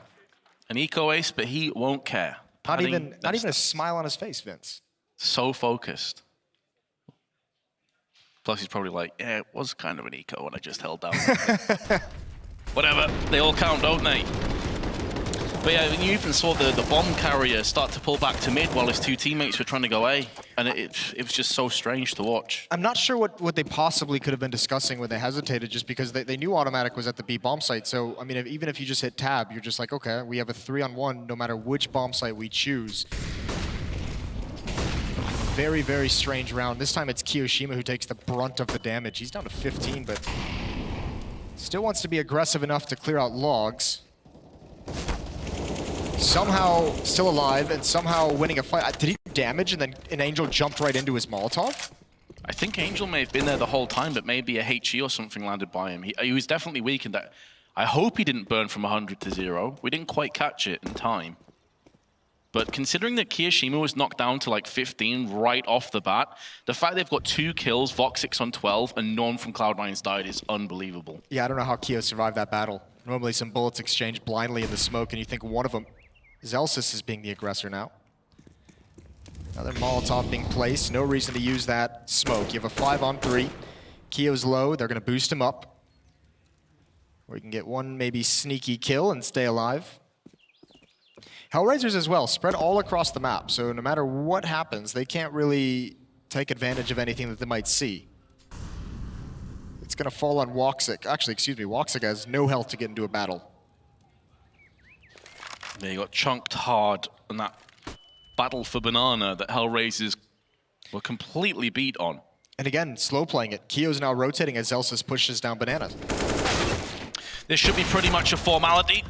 An eco ace, but he won't care. Not even a smile on his face, Vince. So focused. Plus, he's probably like, yeah, it was kind of an eco and I just held down. Whatever, they all count, don't they? But yeah, you even saw the bomb carrier start to pull back to mid while his 2 teammates were trying to go A. And it was just so strange to watch. I'm not sure what they possibly could have been discussing when they hesitated, just because they knew Automatic was at the B bomb site. So, I mean, even if you just hit tab, you're just like, okay, we have a 3-on-1 no matter which bomb site we choose. Very, very strange round. This time it's Kiyoshima who takes the brunt of the damage. He's down to 15, but still wants to be aggressive enough to clear out logs. Somehow still alive and somehow winning a fight. Did he do damage and then an Angel jumped right into his Molotov? I think Angel may have been there the whole time, but maybe a HE or something landed by him. He was definitely weak in that. I hope he didn't burn from 100 to 0. We didn't quite catch it in time. But considering that Kiyoshima was knocked down to like 15 right off the bat, the fact they've got 2 kills, Voxic on 12, and none from Cloud9's died is unbelievable. Yeah, I don't know how Kyo survived that battle. Normally some bullets exchange blindly in the smoke, and you think one of them, Zelsis, is being the aggressor now. Another Molotov being placed. No reason to use that smoke. You have a 5-on-3. Kyo's low. They're going to boost him up. Or you can get one maybe sneaky kill and stay alive. HellRaisers as well, spread all across the map, so no matter what happens, they can't really take advantage of anything that they might see. It's going to fall on Woxic. Actually, excuse me, Woxic has no health to get into a battle. They got chunked hard in that battle for Banana that HellRaisers were completely beat on. And again, slow playing it. Kyo's now rotating as Zelsis pushes down Banana. This should be pretty much a formality.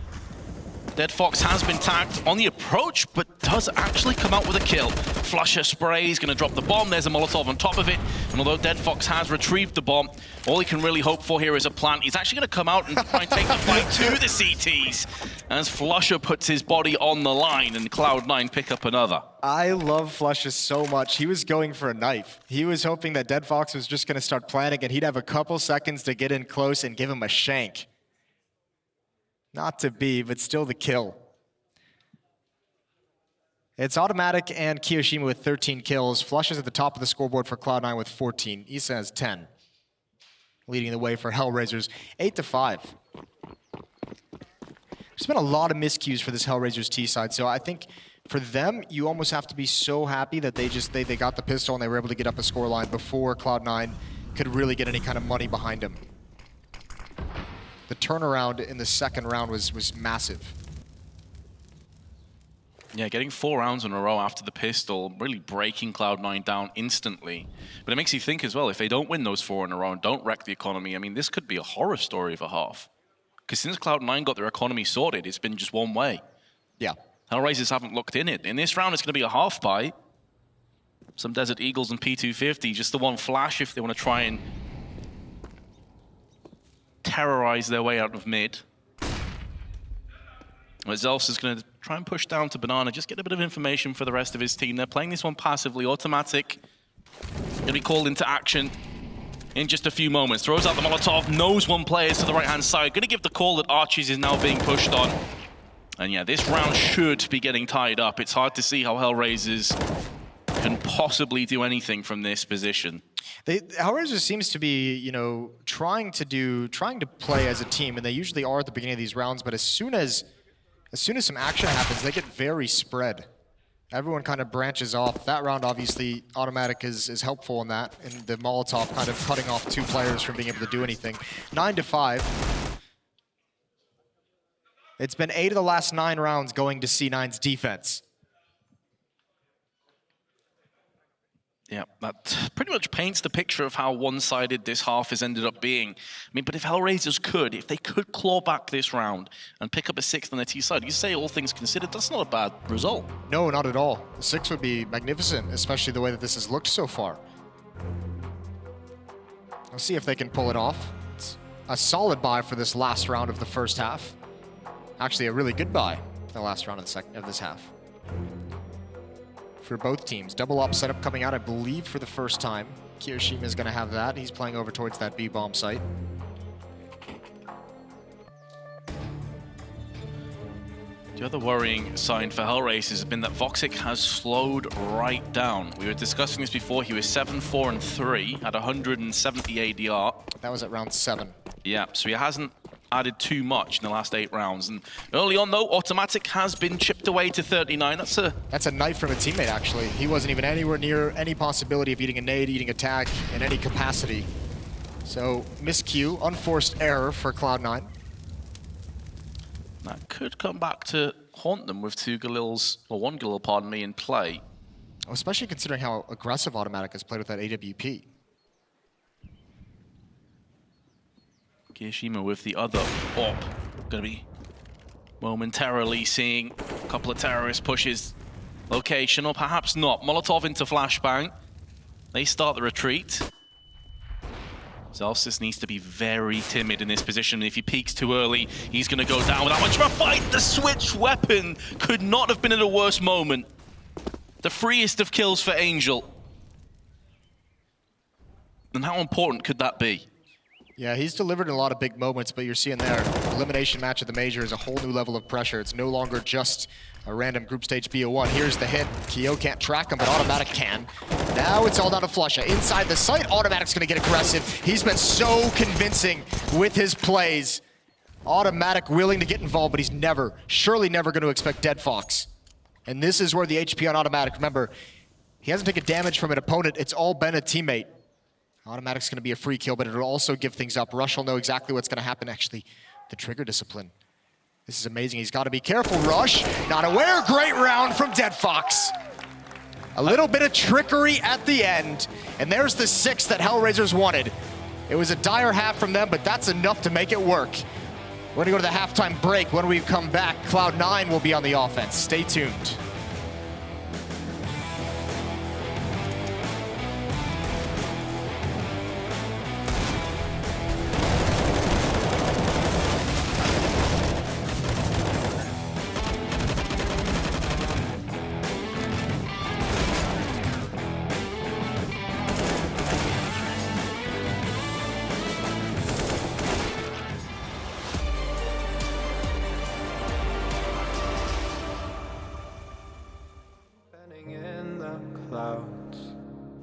Dead Fox has been tagged on the approach, but does actually come out with a kill. Flusher spray, he's going to drop the bomb. There's a Molotov on top of it. And although Dead Fox has retrieved the bomb, all he can really hope for here is a plant. He's actually going to come out and try and take the fight to the CTs as Flusher puts his body on the line and Cloud9 pick up another. I love Flusher so much. He was going for a knife. He was hoping that Dead Fox was just going to start planting and he'd have a couple seconds to get in close and give him a shank. Not to be, but still the kill. It's Automatic and Kiyoshima with 13 kills. Flush is at the top of the scoreboard for Cloud9 with 14. Issa has 10. Leading the way for HellRaisers, 8-5. There's been a lot of miscues for this HellRaisers T side, so I think for them, you almost have to be so happy that they got the pistol and they were able to get up a scoreline before Cloud9 could really get any kind of money behind them. The turnaround in the second round was massive. Yeah, getting 4 rounds in a row after the pistol, really breaking Cloud9 down instantly. But it makes you think as well, if they don't win those 4 in a row and don't wreck the economy, I mean, this could be a horror story of a half. Because since Cloud9 got their economy sorted, it's been just one way. Yeah. HellRaisers haven't looked in it. In this round, it's going to be a half buy. Some Desert Eagles and P250, just the one flash if they want to try and terrorize their way out of mid. Zelfs is going to try and push down to Banana, just get a bit of information for the rest of his team. They're playing this one passively. Automatic going to be called into action in just a few moments. Throws out the Molotov, knows one player to the right-hand side. Going to give the call that Archies is now being pushed on. And yeah, this round should be getting tied up. It's hard to see how HellRaisers can possibly do anything from this position. HellRaisers seems to be, you know, trying to play as a team, and they usually are at the beginning of these rounds, but as soon as some action happens, they get very spread. Everyone kind of branches off. That round, obviously, Automatic is helpful in that, and the Molotov kind of cutting off 2 players from being able to do anything. 9-5. It's been 8 of the last 9 rounds going to C9's defense. Yeah, that pretty much paints the picture of how one-sided this half has ended up being. I mean, but if HellRaisers if they could claw back this round and pick up a 6th on their T side, you say all things considered, that's not a bad result. No, not at all. The 6 would be magnificent, especially the way that this has looked so far. We'll see if they can pull it off. It's a solid buy for this last round of the first half. Actually, a really good buy for the last round of this half. For both teams. Double up setup coming out, I believe, for the first time. Kiyoshima is going to have that. He's playing over towards that B-bomb site. The other worrying sign for HellRaisers has been that Voxic has slowed right down. We were discussing this before. He was 7-4-3 at 170 ADR. That was at round 7. Yeah, so he hasn't added too much in the last 8 rounds. And early on, though, Automatic has been chipped away to 39. That's a knife from a teammate, actually. He wasn't even anywhere near any possibility of eating a nade, eating a tag in any capacity. So, miscue, unforced error for Cloud9. That could come back to haunt them with 2 Galils, or 1 Galil, pardon me, in play. Oh, especially considering how aggressive Automatic has played with that AWP. Kiyoshima with the other AWP. Gonna be momentarily seeing a couple of terrorist pushes location, or perhaps not. Molotov into flashbang. They start the retreat. Zelsis needs to be very timid in this position. If he peeks too early, he's gonna go down without much of a fight. The switch weapon could not have been at a worse moment. The freest of kills for Angel. And how important could that be? Yeah, he's delivered in a lot of big moments, but you're seeing there, elimination match at the major is a whole new level of pressure. It's no longer just a random group stage BO1. Here's the hit. Kyo can't track him, but Automatic can. Now it's all down to Flusha. Inside the site, Automatic's gonna get aggressive. He's been so convincing with his plays. Automatic willing to get involved, but he's surely never gonna expect Dead Fox. And this is where the HP on Automatic, remember, he hasn't taken damage from an opponent, it's all been a teammate. Automatic's gonna be a free kill, but it'll also give things up. Rush will know exactly what's gonna happen, actually. The trigger discipline. This is amazing, he's gotta be careful, Rush. Not aware, great round from Dead Fox. A little bit of trickery at the end, and there's the 6 that HellRaisers wanted. It was a dire half from them, but that's enough to make it work. We're gonna go to the halftime break. When we come back, Cloud9 will be on the offense. Stay tuned.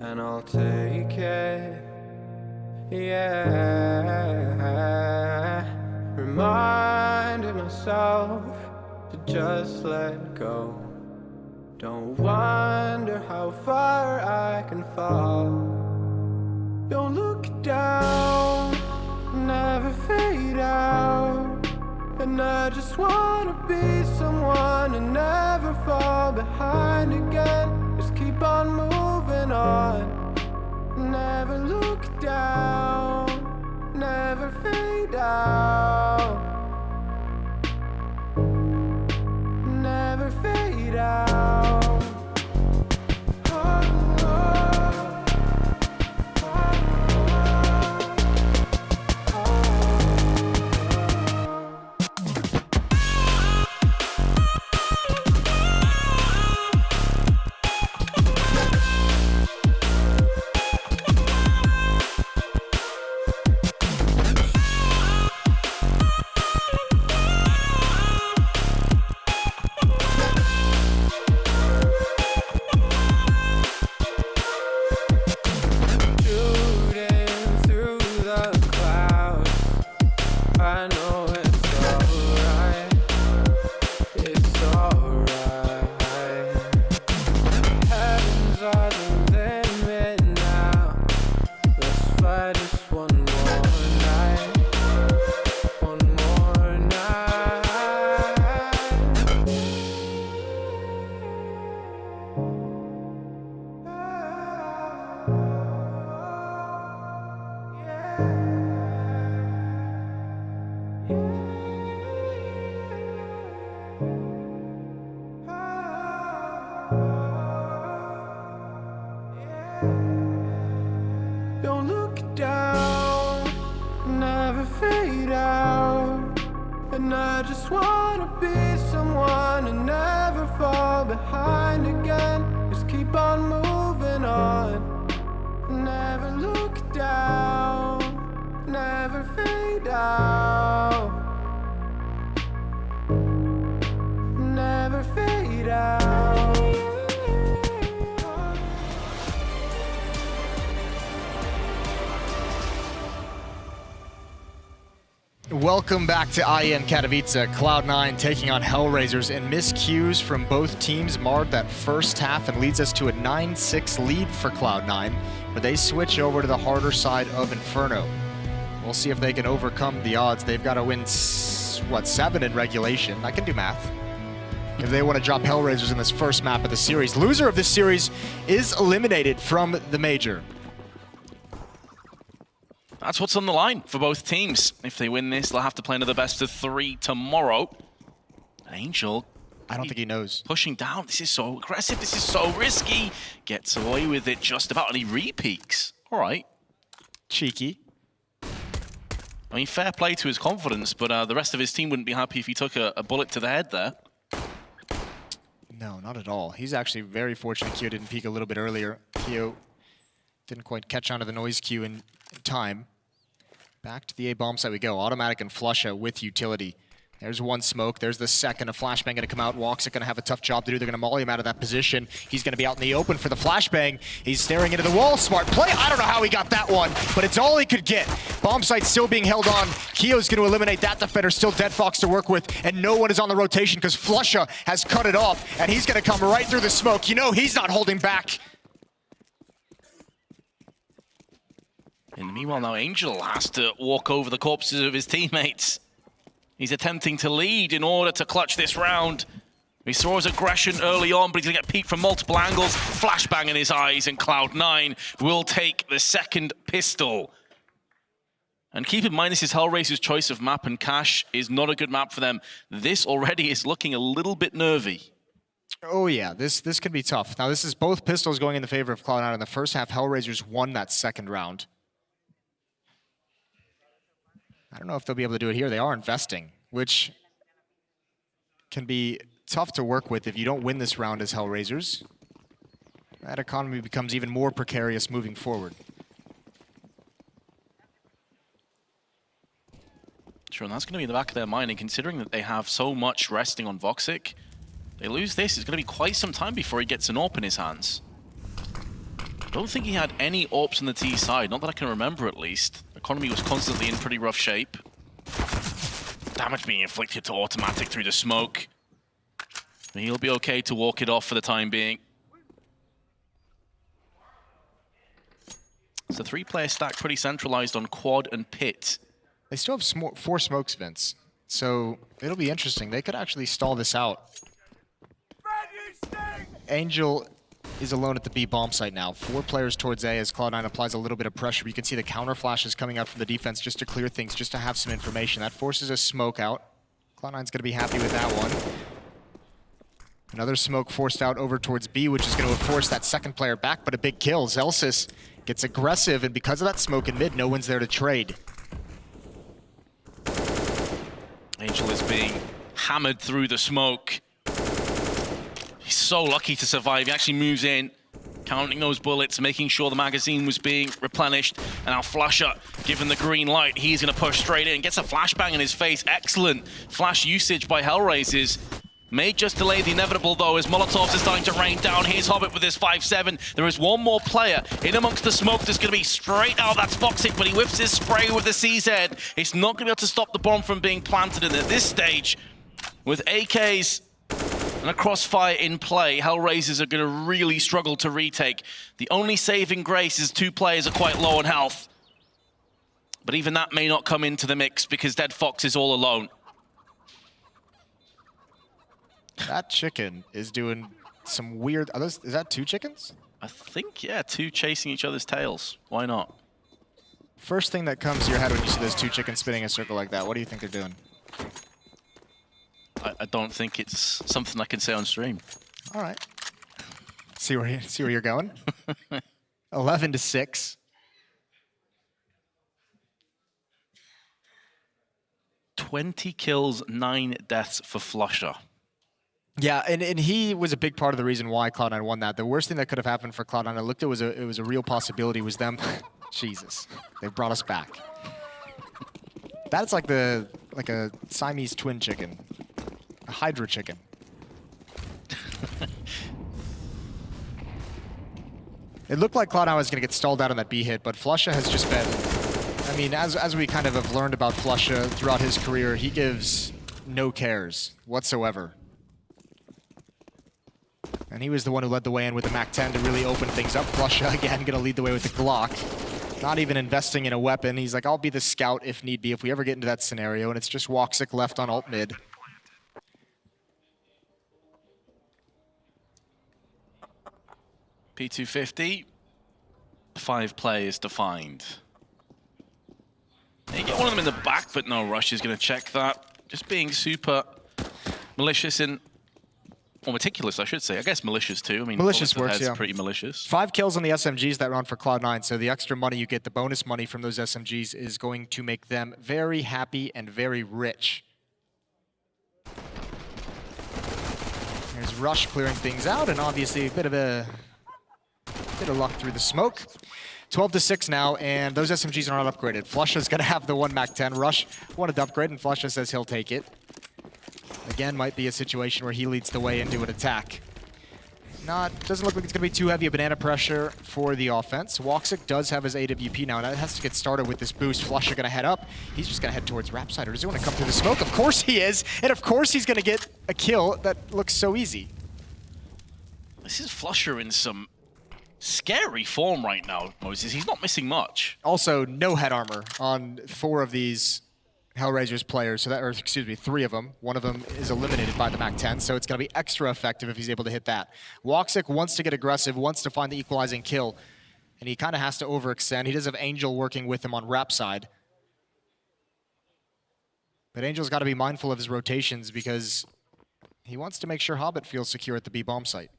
And I'll take it, yeah. Reminding myself to just let go. Don't wonder how far I can fall. Don't look down, never fade out. And I just wanna be someone and never fall behind again. Just keep on moving on. Never look down, never fade out. Never fade out. wanna be someone and never fall behind again. Just keep on moving on. Never look down, never fade out. Never fade out. Welcome back to IEM Katowice. Cloud9 taking on HellRaisers, and miscues from both teams marred that first half and leads us to a 9-6 lead for Cloud9, but they switch over to the harder side of Inferno. We'll see if they can overcome the odds. They've got to win, what, 7 in regulation? I can do math. If they want to drop HellRaisers in this first map of the series. Loser of this series is eliminated from the major. That's what's on the line for both teams. If they win this, they'll have to play another best of 3 tomorrow. Angel, I don't think he knows. Pushing down. This is so aggressive. This is so risky. Gets away with it just about, and he re-peaks. All right. Cheeky. I mean, fair play to his confidence, but the rest of his team wouldn't be happy if he took a bullet to the head there. No, not at all. He's actually very fortunate Kyo didn't peek a little bit earlier. Kyo didn't quite catch on to the noise cue in time. Back to the A bomb site we go. Automatic and Flusha with utility. There's one smoke. There's the second. A flashbang going to come out. Woxic going to have a tough job to do. They're going to molly him out of that position. He's going to be out in the open for the flashbang. He's staring into the wall. Smart play. I don't know how he got that one, but it's all he could get. Bomb site still being held on. Kyo's going to eliminate that defender. Still Dead Fox to work with, and no one is on the rotation because Flusha has cut it off, and he's going to come right through the smoke. You know he's not holding back. In the meanwhile, now Angel has to walk over the corpses of his teammates. He's attempting to lead in order to clutch this round. He saw his aggression early on, but he's gonna get peeked from multiple angles. Flashbang in his eyes, and Cloud9 will take the second pistol. And keep in mind, this is HellRaisers' choice of map, and Cache is not a good map for them. This already is looking a little bit nervy. Oh yeah, this could be tough. Now this is both pistols going in the favor of Cloud9. In the first half, HellRaisers won that second round. I don't know if they'll be able to do it here. They are investing, which can be tough to work with if you don't win this round as HellRaisers. That economy becomes even more precarious moving forward. Sure, and that's going to be in the back of their mind, and considering that they have so much resting on Woxic, they lose this, it's going to be quite some time before he gets an AWP in his hands. I don't think he had any AWPs on the T side, not that I can remember at least. Economy was constantly in pretty rough shape. Damage being inflicted to Automatic through the smoke. But he'll be okay to walk it off for the time being. It's a 3-player stack pretty centralized on Quad and Pit. They still have 4 smokes, Vince. So it'll be interesting. They could actually stall this out. Angel is alone at the B bomb site now. 4 players towards A as Cloud9 applies a little bit of pressure. You can see the counter flashes coming out from the defense just to clear things, just to have some information. That forces a smoke out. Cloud9's going to be happy with that one. Another smoke forced out over towards B, which is going to force that second player back, but a big kill. Zelsis gets aggressive, and because of that smoke in mid, no one's there to trade. Angel is being hammered through the smoke. He's so lucky to survive. He actually moves in, counting those bullets, making sure the magazine was being replenished. And now Flusha, given the green light, he's going to push straight in. Gets a flashbang in his face. Excellent flash usage by HellRaisers. May just delay the inevitable, though, as Molotovs is starting to rain down. Here's Hobbit with his 5-7. There is one more player in amongst the smoke that's going to be straight out. That's Woxic, but he whiffs his spray with the CZ. It's not going to be able to stop the bomb from being planted. And at this stage, with AKs and a crossfire in play, HellRaisers are going to really struggle to retake. The only saving grace is 2 players are quite low on health. But even that may not come into the mix because Dead Fox is all alone. That chicken is doing some weird... is that 2 chickens? I think, yeah, 2 chasing each other's tails. Why not? First thing that comes to your head when you see those 2 chickens spinning in a circle like that, what do you think they're doing? I don't think it's something I can say on stream. All right. See where you're going? 11-6. 20 kills, 9 deaths for Flusher. Yeah, and he was a big part of the reason why Cloud9 won that. The worst thing that could have happened for Cloud9, I looked at it was a real possibility, was them. Jesus, they brought us back. That's like a Siamese twin chicken, a Hydra chicken. It looked like Cloud9 was going to get stalled out on that B hit, but Flusha has just been, I mean, as we kind of have learned about Flusha throughout his career, he gives no cares whatsoever. And he was the one who led the way in with the MAC-10 to really open things up. Flusha, again, going to lead the way with the Glock. Not even investing in a weapon. He's like, I'll be the scout if need be, if we ever get into that scenario. And it's just Woxic left on alt mid. P250, 5 players defined. You get one of them in the back, but no, Rush is going to check that. Just being super malicious in... Or meticulous, I should say. I guess malicious too. I mean, malicious works, yeah. Pretty malicious. 5 kills on the SMGs that round for Cloud9, so the extra money you get, the bonus money from those SMGs is going to make them very happy and very rich. There's Rush clearing things out, and obviously a bit of luck through the smoke. 12-6 now, and those SMGs are not upgraded. Flusha's gonna have the 1 MAC-10. Rush wanted to upgrade, and Flusha says he'll take it. Again, might be a situation where he leads the way into an attack. Doesn't look like it's going to be too heavy a banana pressure for the offense. Woxic does have his AWP now, and that has to get started with this boost. Flusha going to head up. He's just going to head towards Rapside. Or does he want to come through the smoke? Of course he is, and of course he's going to get a kill that looks so easy. This is Flusha in some scary form right now, Moses. He's not missing much. Also, no head armor on 4 of these HellRaisers players, so that, or excuse me, 3 of them. One of them is eliminated by the MAC-10, so it's going to be extra effective if he's able to hit that. Woxic wants to get aggressive, wants to find the equalizing kill, and he kind of has to overextend. He does have Angel working with him on Rap side. But Angel's got to be mindful of his rotations because he wants to make sure Hobbit feels secure at the B bomb site.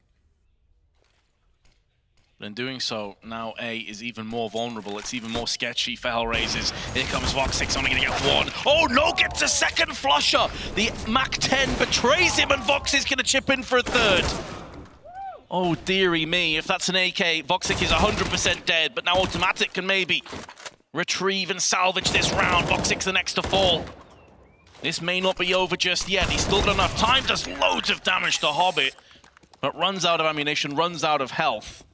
But in doing so, now A is even more vulnerable. It's even more sketchy for HellRaisers. Here comes Voxic's only going to get 1. Oh no, gets a second Flusha! The MAC-10 betrays him and Vox is going to chip in for a 3rd. Oh dearie me, if that's an AK, Voxic is 100% dead, but now Automatic can maybe retrieve and salvage this round. Voxic's the next to fall. This may not be over just yet. He's still got enough time, does loads of damage to Hobbit, but runs out of ammunition, runs out of health.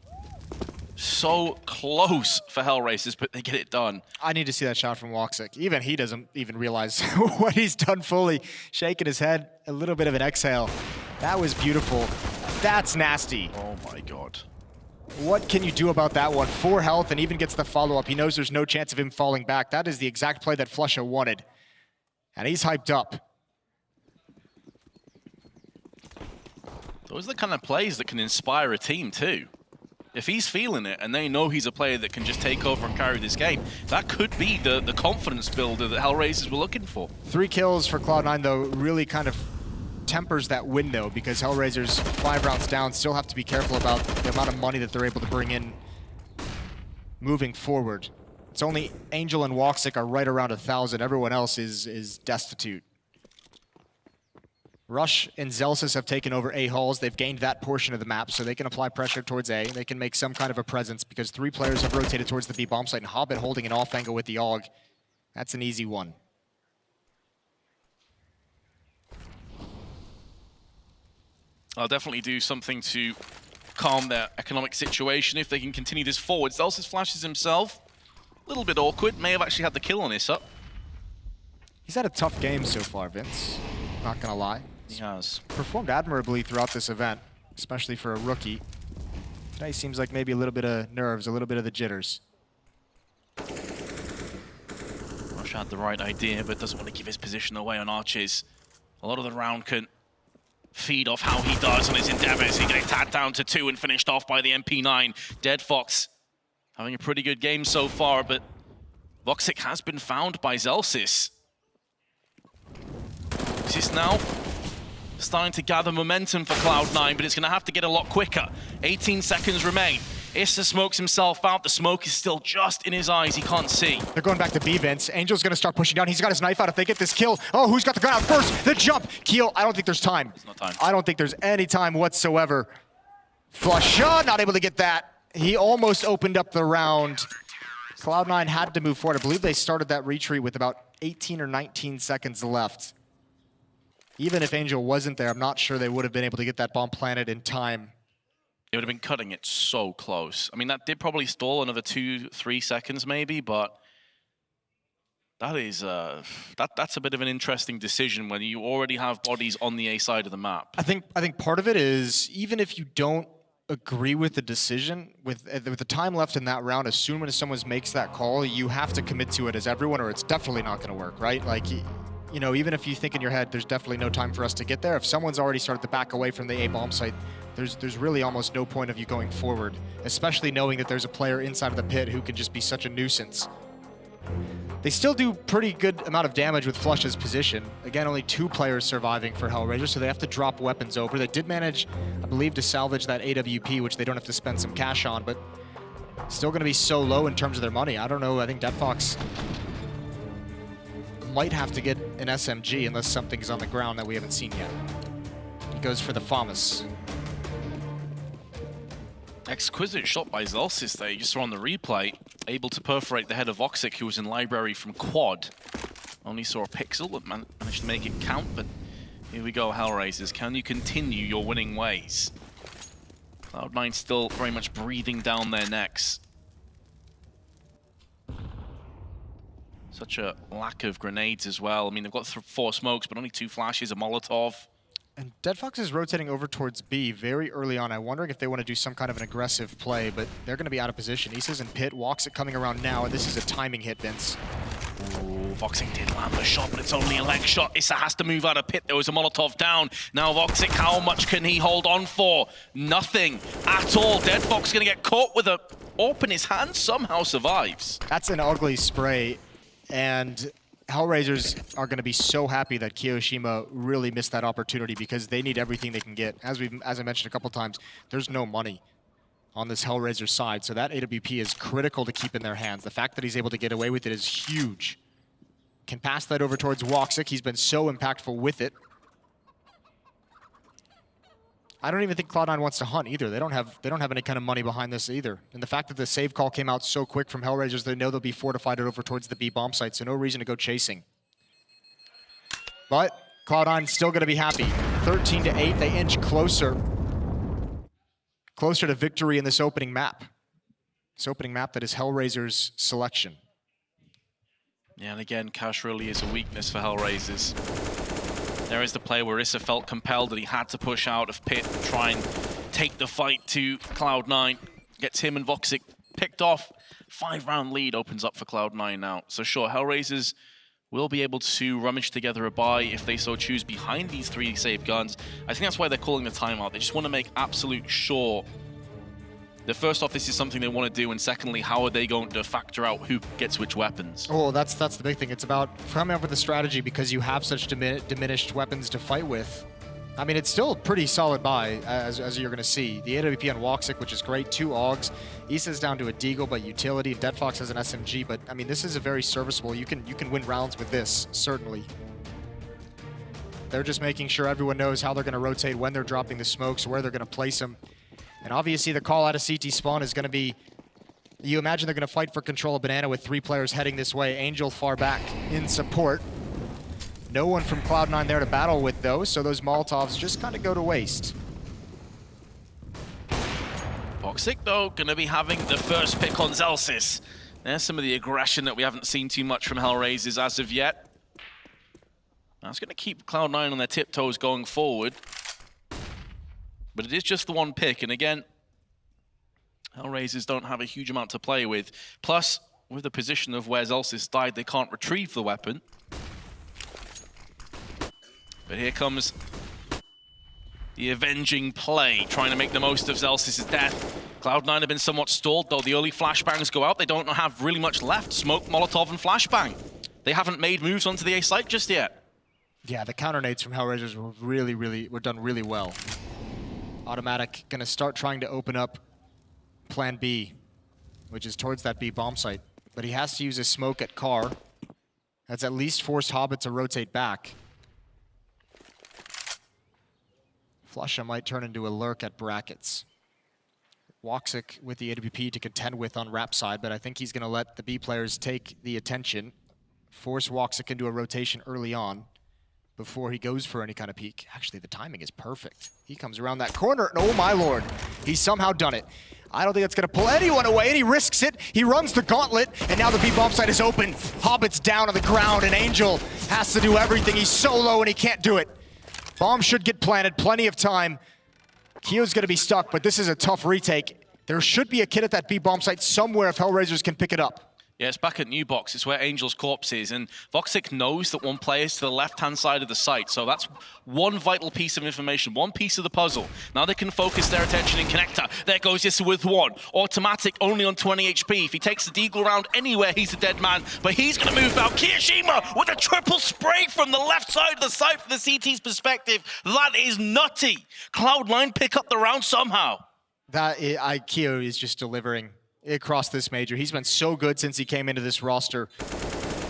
So close for HellRaisers, but they get it done. I need to see that shot from Woxic. Even he doesn't even realize what he's done fully. Shaking his head, a little bit of an exhale. That was beautiful. That's nasty. Oh my god. What can you do about that one? 4 health and even gets the follow-up. He knows there's no chance of him falling back. That is the exact play that Flusha wanted. And he's hyped up. Those are the kind of plays that can inspire a team too. If he's feeling it and they know he's a player that can just take over and carry this game, that could be the confidence builder that HellRaisers were looking for. 3 kills for Cloud9 though really kind of tempers that window because HellRaisers 5 rounds down still have to be careful about the amount of money that they're able to bring in moving forward. It's only Angel and Woxic are right around 1,000. Everyone else is destitute. Rush and Zelsis have taken over A halls. They've gained that portion of the map, so they can apply pressure towards A. They can make some kind of a presence because 3 players have rotated towards the B bomb site, and Hobbit holding an off angle with the AUG. That's an easy one. I'll definitely do something to calm their economic situation if they can continue this forward. Zelsis flashes himself. A little bit awkward. May have actually had the kill on Issa. He's had a tough game so far, Vince. Not gonna lie. He has. Performed admirably throughout this event, especially for a rookie. Today seems like maybe a little bit of nerves, a little bit of the jitters. Rush had the right idea, but doesn't want to give his position away on Arches. A lot of the round can feed off how he does on his endeavors. He gets tagged down to 2 and finished off by the MP9. Dead Fox having a pretty good game so far, but Voxic has been found by Zelsis. This is now starting to gather momentum for Cloud9, but it's going to have to get a lot quicker. 18 seconds remain. Issa smokes himself out. The smoke is still just in his eyes. He can't see. They're going back to B, Vince. Angel's gonna start pushing down. He's got his knife out if they get this kill. Oh, who's got the gun out first? The jump. Keel, I don't think there's time. There's no time. I don't think there's any time whatsoever. Flush shot, not able to get that. He almost opened up the round. Cloud9 had to move forward. I believe they started that retreat with about 18 or 19 seconds left. Even if Angel wasn't there, I'm not sure they would have been able to get that bomb planted in time. It would have been cutting it so close. I mean, that did probably stall another 2-3 seconds maybe, but that is that's a bit of an interesting decision when you already have bodies on the A side of the map. I think part of it is, even if you don't agree with the decision, with the time left in that round, as soon as someone makes that call, you have to commit to it as everyone, or it's definitely not going to work, right? Like, you know, even if you think in your head, there's definitely no time for us to get there, if someone's already started to back away from the A bomb site, there's really almost no point of you going forward, especially knowing that there's a player inside of the pit who can just be such a nuisance. They still do pretty good amount of damage with Flush's position. Again, only 2 players surviving for HellRaisers, so they have to drop weapons over. They did manage, I believe, to salvage that AWP, which they don't have to spend some cash on, but still going to be so low in terms of their money. I don't know, I think DeadFox might have to get an SMG unless something's on the ground that we haven't seen yet. He goes for the FAMAS. Exquisite shot by Zellsis there, you just saw on the replay. Able to perforate the head of Voxic, who was in library from quad. Only saw a pixel, but managed to make it count. But here we go, HellRaisers. Can you continue your winning ways? Cloud9 still very much breathing down their necks. Such a lack of grenades as well. I mean, they've got 4 smokes, but only 2 flashes, a Molotov. And DeadFox is rotating over towards B very early on. I'm wondering if they want to do some kind of an aggressive play, but they're going to be out of position. Issa's in pit, walks it coming around now, and this is a timing hit, Vince. Ooh, Voxic did land the shot, but it's only a leg shot. Issa has to move out of pit. There was a Molotov down. Now Voxic, how much can he hold on for? Nothing at all. DeadFox going to get caught with a AWP in his hand, somehow survives. That's an ugly spray, and HellRaisers are going to be so happy that Kiyoshima really missed that opportunity, because they need everything they can get. As I mentioned a couple times, there's no money on this HellRaiser side, so that AWP is critical to keep in their hands. The fact that he's able to get away with it is huge. Can pass that over towards Woxic. He's been so impactful with it. I don't even think Cloud9 wants to hunt either. They don't have any kind of money behind this either. And the fact that the save call came out so quick from HellRaisers, they know they'll be fortified over towards the B bomb site, so no reason to go chasing. But Cloud9 still going to be happy. 13-8, they inch closer to victory in this opening map. This opening map that is HellRaisers' selection. Yeah, and again, cash really is a weakness for HellRaisers. There is the play where Issa felt compelled that he had to push out of pit and try and take the fight to Cloud9. Gets him and Voxic picked off. 5-round lead opens up for Cloud9 now. So sure, HellRaisers will be able to rummage together a buy if they so choose behind these 3 saved guns. I think that's why they're calling the timeout. They just want to make absolute sure that first off, this is something they want to do, and secondly, how are they going to factor out who gets which weapons? Oh, that's the big thing. It's about coming up with a strategy because you have such diminished weapons to fight with. I mean, it's still a pretty solid buy, as you're going to see. The AWP on Woxic, which is great, 2 AUGs. Issa's down to a Deagle, but utility. DeadFox has an SMG, but I mean, this is a very serviceable. You can win rounds with this, certainly. They're just making sure everyone knows how they're going to rotate, when they're dropping the smokes, where they're going to place them. And obviously the call out of CT spawn is going to be, you imagine they're going to fight for control of Banana with 3 players heading this way. Angel far back in support. No one from Cloud9 there to battle with those, so those Molotovs just kind of go to waste. Voxic, though, going to be having the first pick on Zellsis. There's some of the aggression that we haven't seen too much from HellRaisers as of yet. That's going to keep Cloud9 on their tiptoes going forward. But it is just the 1 pick, and again, HellRaisers don't have a huge amount to play with. Plus, with the position of where Zellsis died, they can't retrieve the weapon. But here comes the avenging play, trying to make the most of Zellsis' death. Cloud9 have been somewhat stalled, though. The early flashbangs go out. They don't have really much left. Smoke, Molotov, and flashbang. They haven't made moves onto the A site just yet. Yeah, the counter nades from HellRaisers were done really well. Automatic gonna start trying to open up plan B, which is towards that B bomb site. But he has to use his smoke at car. That's at least forced Hobbit to rotate back. Flusha might turn into a lurk at brackets. Woxic with the AWP to contend with on Rap side, but I think he's going to let the B players take the attention, force Woxic into a rotation early on before he goes for any kind of peek. Actually, the timing is perfect. He comes around that corner, and oh my lord, he's somehow done it. I don't think it's going to pull anyone away, and he risks it. He runs the gauntlet, and now the B bomb site is open. Hobbit's down on the ground, and Angel has to do everything. He's so low, and he can't do it. Bomb should get planted, plenty of time. Kio's going to be stuck, but this is a tough retake. There should be a kid at that B bomb site somewhere if HellRaisers can pick it up. Yeah, it's back at New Box. It's where Angel's corpse is, and Woxic knows that one player is to the left-hand side of the site, so that's one vital piece of information, one piece of the puzzle. Now they can focus their attention in Connector. There goes Issa with one. Automatic, only on 20 HP. If he takes the deagle round anywhere, he's a dead man, but he's going to move out. Kiyoshima with a triple spray from the left side of the site from the CT's perspective. That is nutty. Cloud9 pick up the round somehow. Keo is just delivering across this major. He's been so good since he came into this roster.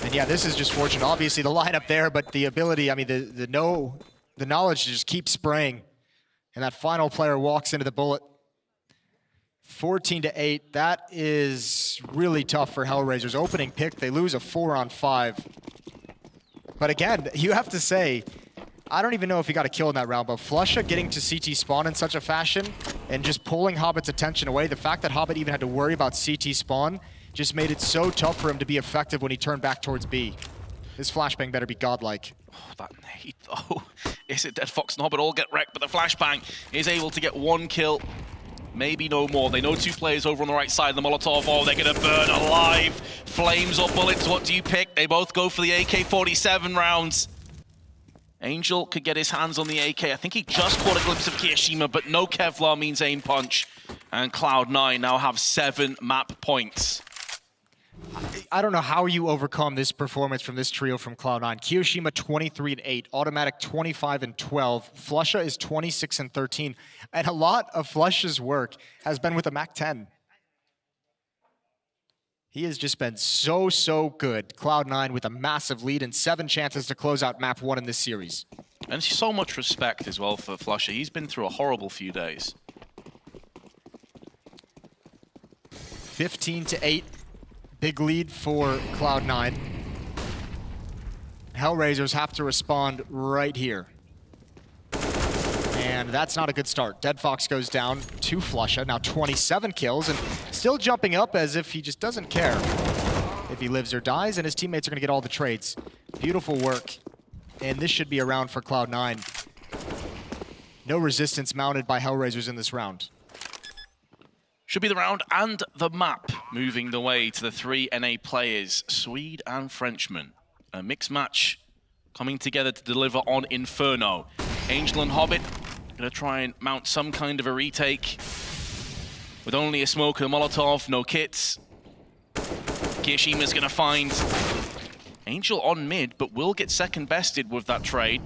And yeah, this is just fortunate. Obviously the lineup there, but the ability, I mean, the knowledge to just keep spraying. And that final player walks into the bullet. 14-8, that is really tough for HellRaisers. Opening pick, they lose a 4-on-5. But again, you have to say, I don't even know if he got a kill in that round, but Flusha getting to CT spawn in such a fashion and just pulling Hobbit's attention away, the fact that Hobbit even had to worry about CT spawn just made it so tough for him to be effective when he turned back towards B. His flashbang better be godlike. Oh, that nade though. Is it Dead Fox and Hobbit all get wrecked, but the flashbang is able to get one kill. Maybe no more. They know two players over on the right side of the Molotov. Oh, they're going to burn alive. Flames or bullets, what do you pick? They both go for the AK-47 rounds. Angel could get his hands on the AK. I think he just caught a glimpse of Kiyoshima, but no Kevlar means aim punch. And Cloud9 now have 7 map points. I don't know how you overcome this performance from this trio from Cloud9. Kiyoshima 23-8, Automatic 25-12, Flusha is 26-13, and a lot of Flusha's work has been with a MAC-10. He has just been so good. Cloud9 with a massive lead and 7 chances to close out map 1 in this series. And so much respect as well for Flusha. He's been through a horrible few days. 15-8, big lead for Cloud9. HellRaisers have to respond right here. And that's not a good start. Dead Fox goes down to Flusha, now 27 kills, and still jumping up as if he just doesn't care if he lives or dies, and his teammates are going to get all the trades. Beautiful work, and this should be a round for Cloud9. No resistance mounted by HellRaisers in this round. Should be the round and the map, moving the way to the 3 NA players, Swede and Frenchman. A mixed match coming together to deliver on Inferno. Angel and Hobbit gonna try and mount some kind of a retake. With only a smoke and a Molotov, no kits. Kiyoshima's gonna find Angel on mid, but will get second bested with that trade.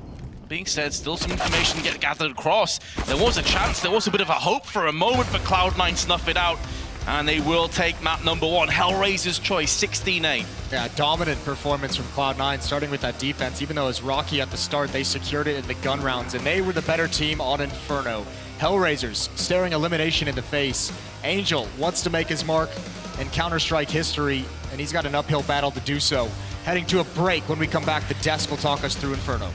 Being said, still some information to get gathered across. There was a chance, there was a bit of a hope for a moment, but Cloud9 snuff it out. And they will take map number 1, HellRaisers' choice, 16-8. Yeah, dominant performance from Cloud9, starting with that defense. Even though it was rocky at the start, they secured it in the gun rounds, and they were the better team on Inferno. HellRaisers staring elimination in the face. Angel wants to make his mark in Counter-Strike history, and he's got an uphill battle to do so. Heading to a break. When we come back, the desk will talk us through Inferno.